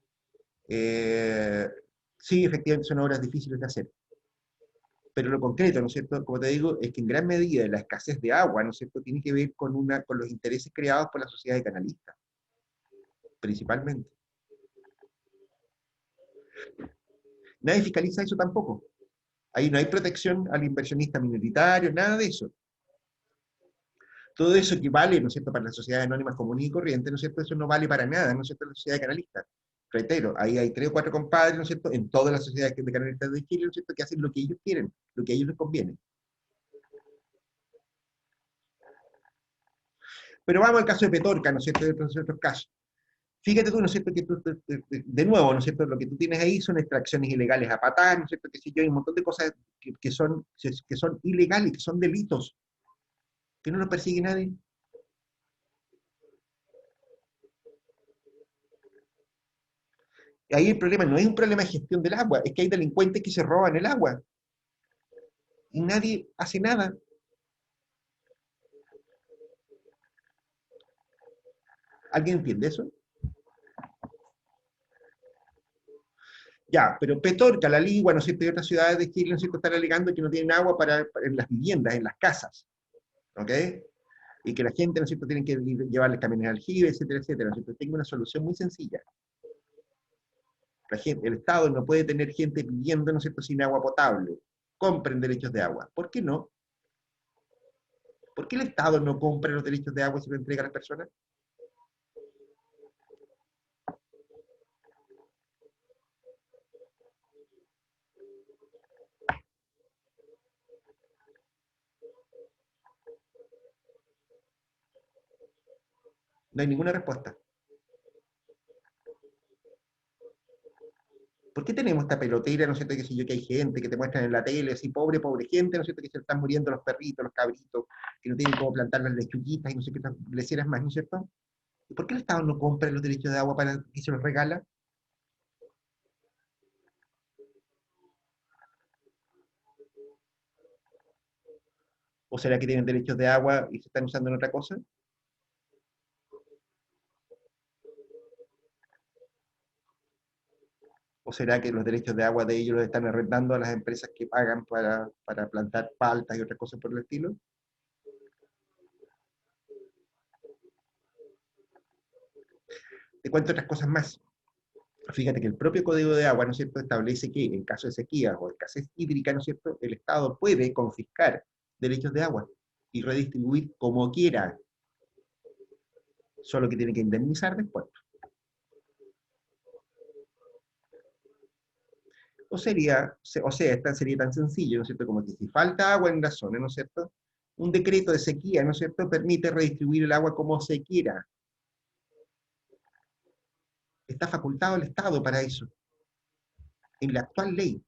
Sí, efectivamente son obras difíciles de hacer. Pero lo concreto, ¿no es cierto?, como te digo, es que en gran medida la escasez de agua, ¿no es cierto?, tiene que ver con los intereses creados por la sociedad de canalistas, principalmente. Nadie fiscaliza eso tampoco. Ahí no hay protección al inversionista minoritario, nada de eso. Todo eso que vale, ¿no es cierto?, para las sociedades anónimas comunes y corrientes, ¿no es cierto?, eso no vale para nada, ¿no es cierto?, en la sociedad de canalistas. Reitero, ahí hay 3 o 4 compadres, ¿no es cierto?, en todas las sociedades de canalistas de Chile, ¿no es cierto?, que hacen lo que ellos quieren, lo que a ellos les conviene. Pero vamos al caso de Petorca, ¿no es cierto?, de otros casos. Fíjate tú, ¿no es cierto?, que tú, de nuevo, ¿no es cierto?, lo que tú tienes ahí son extracciones ilegales a patar, ¿no es cierto?, que si yo, hay un montón de cosas que son ilegales, que son delitos, que no los persigue nadie. Ahí el problema no es un problema de gestión del agua, es que hay delincuentes que se roban el agua. Y nadie hace nada. ¿Alguien entiende eso? Ya, pero Petorca, La Ligua, ¿no es cierto?, y otras ciudades de Chile, ¿no es cierto?, están alegando que no tienen agua en las viviendas, en las casas. ¿Ok? Y que la gente, ¿no es cierto?, tiene que llevarles camiones de aljibe, etcétera, etcétera, ¿no es cierto? Tengo una solución muy sencilla. El Estado no puede tener gente viviendo, ¿no es cierto?, sin agua potable. Compren derechos de agua. ¿Por qué no? ¿Por qué el Estado no compra los derechos de agua y se los entrega a las personas? No hay ninguna respuesta. ¿Por qué tenemos esta pelotera, ¿no es cierto?, que si yo, que hay gente que te muestran en la tele, así, pobre gente, ¿no es cierto?, que se están muriendo los perritos, los cabritos, que no tienen cómo plantar las lechuguitas y no sé qué leceras más, ¿no es cierto? ¿Y por qué el Estado no compra los derechos de agua para que se los regala? ¿O será que tienen derechos de agua y se están usando en otra cosa? ¿O será que los derechos de agua de ellos los están arrendando a las empresas que pagan para plantar paltas y otras cosas por el estilo? Te cuento otras cosas más. Fíjate que el propio Código de Agua, ¿no es cierto?, establece que en caso de sequía o escasez hídrica, ¿no es cierto?, el Estado puede confiscar derechos de agua y redistribuir como quiera, solo que tiene que indemnizar después. Sería tan sencillo, ¿no es cierto?, como que si falta agua en la zona, ¿no es cierto?, un decreto de sequía, ¿no es cierto?, permite redistribuir el agua como se quiera. Está facultado el Estado para eso, en la actual ley.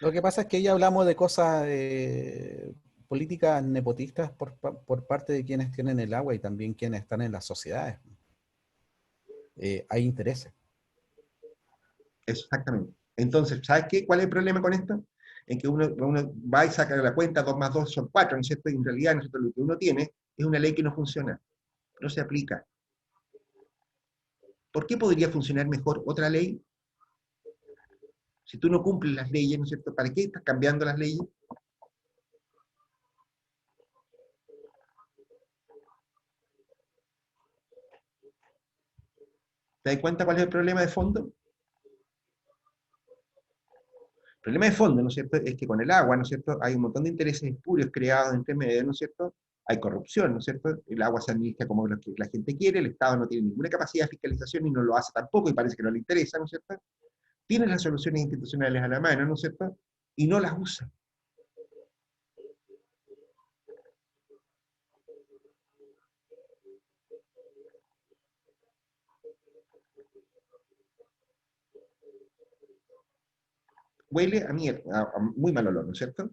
Lo que pasa es que ahí hablamos de cosas políticas nepotistas por parte de quienes tienen el agua y también quienes están en las sociedades. Hay intereses. Exactamente. Entonces, ¿sabes qué? ¿Cuál es el problema con esto? En que uno va y saca la cuenta, 2 más 2 son 4, ¿no es cierto? Y en realidad, ¿no es cierto?, lo que uno tiene es una ley que no funciona, no se aplica. ¿Por qué podría funcionar mejor otra ley? Si tú no cumples las leyes, ¿no es cierto? ¿Para qué estás cambiando las leyes? ¿Te das cuenta cuál es el problema de fondo? El problema de fondo, ¿no es cierto?, es que con el agua, ¿no es cierto?, hay un montón de intereses espurios creados entre medio, ¿no es cierto?, hay corrupción, ¿no es cierto?, el agua se administra como lo que la gente quiere, el Estado no tiene ninguna capacidad de fiscalización y no lo hace tampoco y parece que no le interesa, ¿no es cierto?, tiene las soluciones institucionales a la mano, ¿no es cierto?, y no las usa. Huele a mierda, a muy mal olor, ¿no es cierto?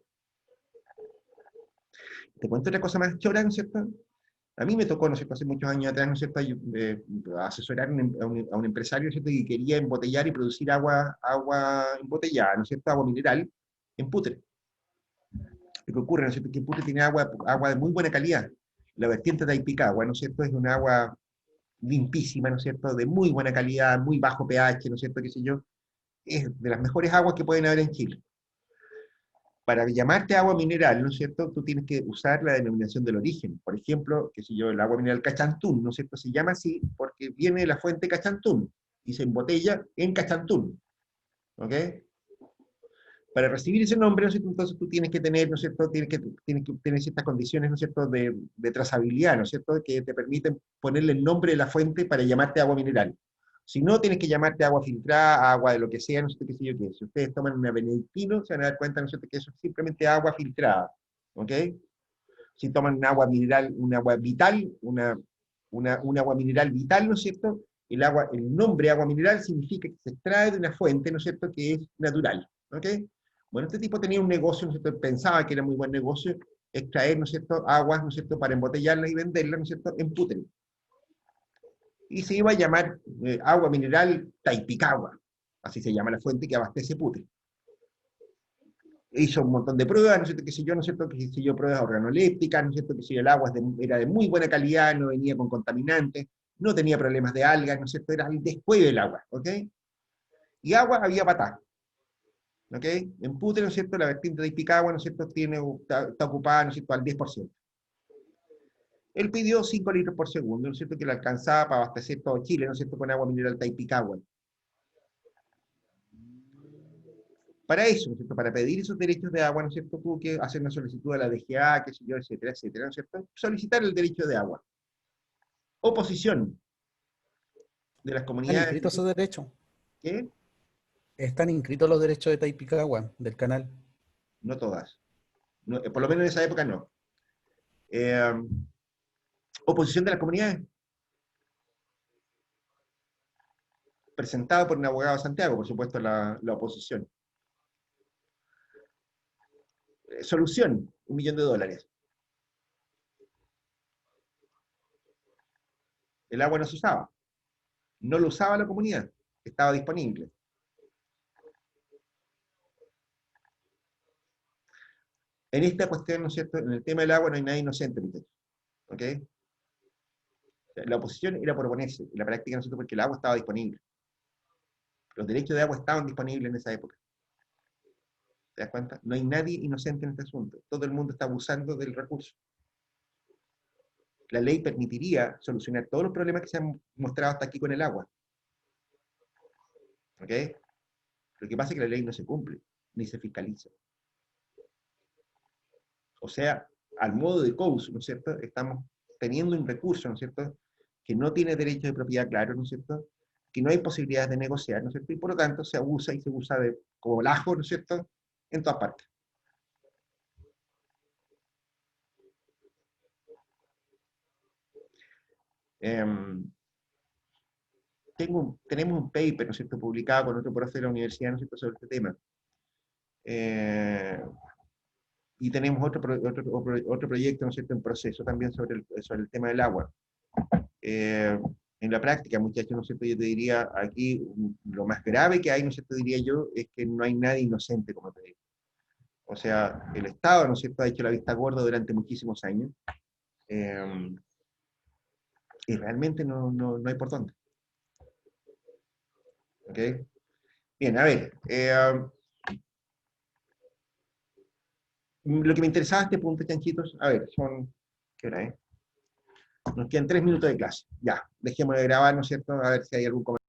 Te cuento otra cosa más chora, ¿no es cierto? A mí me tocó, ¿no es cierto?, hace muchos años atrás, ¿no es cierto?, asesorar a un empresario, ¿no es cierto?, que quería embotellar y producir agua embotellada, ¿no es cierto?, agua mineral en Putre. Lo que ocurre, ¿no es cierto?, que Putre tiene agua de muy buena calidad. La vertiente de Aipicagua, ¿no es cierto?, es un agua limpísima, ¿no es cierto?, de muy buena calidad, muy bajo pH, ¿no es cierto?, qué sé yo, es de las mejores aguas que pueden haber en Chile. Para llamarte agua mineral, ¿no es cierto?, tú tienes que usar la denominación del origen. Por ejemplo, qué sé yo, el agua mineral Cachantún, ¿no es cierto?, se llama así porque viene de la fuente Cachantún y se embotella en Cachantún. ¿Ok? Para recibir ese nombre, ¿no es cierto?, entonces tú tienes que tener, ¿no es cierto?, tienes que tener ciertas condiciones, ¿no es cierto?, de trazabilidad, ¿no es cierto?, que te permiten ponerle el nombre de la fuente para llamarte agua mineral. Si no, tienes que llamarte agua filtrada, agua de lo que sea, no sé qué sé yo qué. Si ustedes toman una Benedictino, se van a dar cuenta, ¿no es cierto?, que eso es simplemente agua filtrada. ¿Ok? Si toman un agua mineral, un agua vital, un agua mineral vital, ¿no es cierto?, el nombre agua mineral significa que se extrae de una fuente, ¿no es cierto?, que es natural. ¿Ok? Bueno, este tipo tenía un negocio, ¿no es cierto?, pensaba que era muy buen negocio extraer, ¿no es cierto?, aguas, ¿no es cierto?, para embotellarlas y venderlas, ¿no es cierto?, en Putre. Y se iba a llamar agua mineral Taipicagua, así se llama la fuente que abastece Putre. Hizo un montón de pruebas, ¿no es cierto?, qué sé yo, ¿no es cierto?, que sé yo, pruebas organolépticas, ¿no es cierto?, que si el agua era de muy buena calidad, no venía con contaminantes, no tenía problemas de algas, ¿no es cierto?, era el descueve del agua, ¿ok? Y agua había patá, ¿ok? En Putre, ¿no es cierto?, la vertiente de Taipicagua, ¿no es cierto?, está ocupada, ¿no es cierto?, al 10%. Él pidió 5 litros por segundo, ¿no es cierto?, que le alcanzaba para abastecer todo Chile, ¿no es cierto?, con agua mineral Taipicagua. Para eso, ¿no es cierto?, para pedir esos derechos de agua, ¿no es cierto?, tuvo que hacer una solicitud a la DGA, qué sé yo, etcétera, etcétera, ¿no es cierto?, solicitar el derecho de agua. Oposición de las ¿Están comunidades, inscritos esos derechos? ¿qué? ¿Están inscritos los derechos de Taipicagua, del canal? No todas. No, por lo menos en esa época no. Oposición de las comunidades, presentado por un abogado de Santiago, por supuesto, la oposición. Solución, $1.000.000. El agua no se usaba. No lo usaba la comunidad. Estaba disponible. En esta cuestión, ¿no es cierto?, en el tema del agua no hay nadie inocente, muchachos. ¿Ok? La oposición era por oponerse, en la práctica, ¿no es cierto?, porque el agua estaba disponible. Los derechos de agua estaban disponibles en esa época. ¿Te das cuenta? No hay nadie inocente en este asunto. Todo el mundo está abusando del recurso. La ley permitiría solucionar todos los problemas que se han mostrado hasta aquí con el agua. ¿Ok? Lo que pasa es que la ley no se cumple, ni se fiscaliza. O sea, al modo de COUS, ¿no es cierto?, estamos teniendo un recurso, ¿no es cierto?, que no tiene derecho de propiedad claro, ¿no es cierto?, que no hay posibilidades de negociar, ¿no es cierto?, y por lo tanto se abusa y se usa como el ajo, ¿no es cierto?, en todas partes. Tenemos un paper, ¿no es cierto?, publicado con otro profesor de la universidad, ¿no es cierto?, sobre este tema. Y tenemos otro proyecto, ¿no es cierto?, en proceso también sobre el tema del agua. En la práctica, muchachos, ¿no es cierto?, yo te diría, aquí lo más grave que hay, ¿no es cierto?, diría yo, es que no hay nadie inocente, como te digo. O sea, el Estado, ¿no es cierto?, ha hecho la vista gorda durante muchísimos años, y realmente no hay por dónde. ¿Ok? Bien, a ver. Lo que me interesaba a este punto, chanchitos, a ver, son... ¿Qué hora es? Nos quedan 3 minutos de clase. Ya, dejemos de grabar, ¿no es cierto? A ver si hay algún comentario.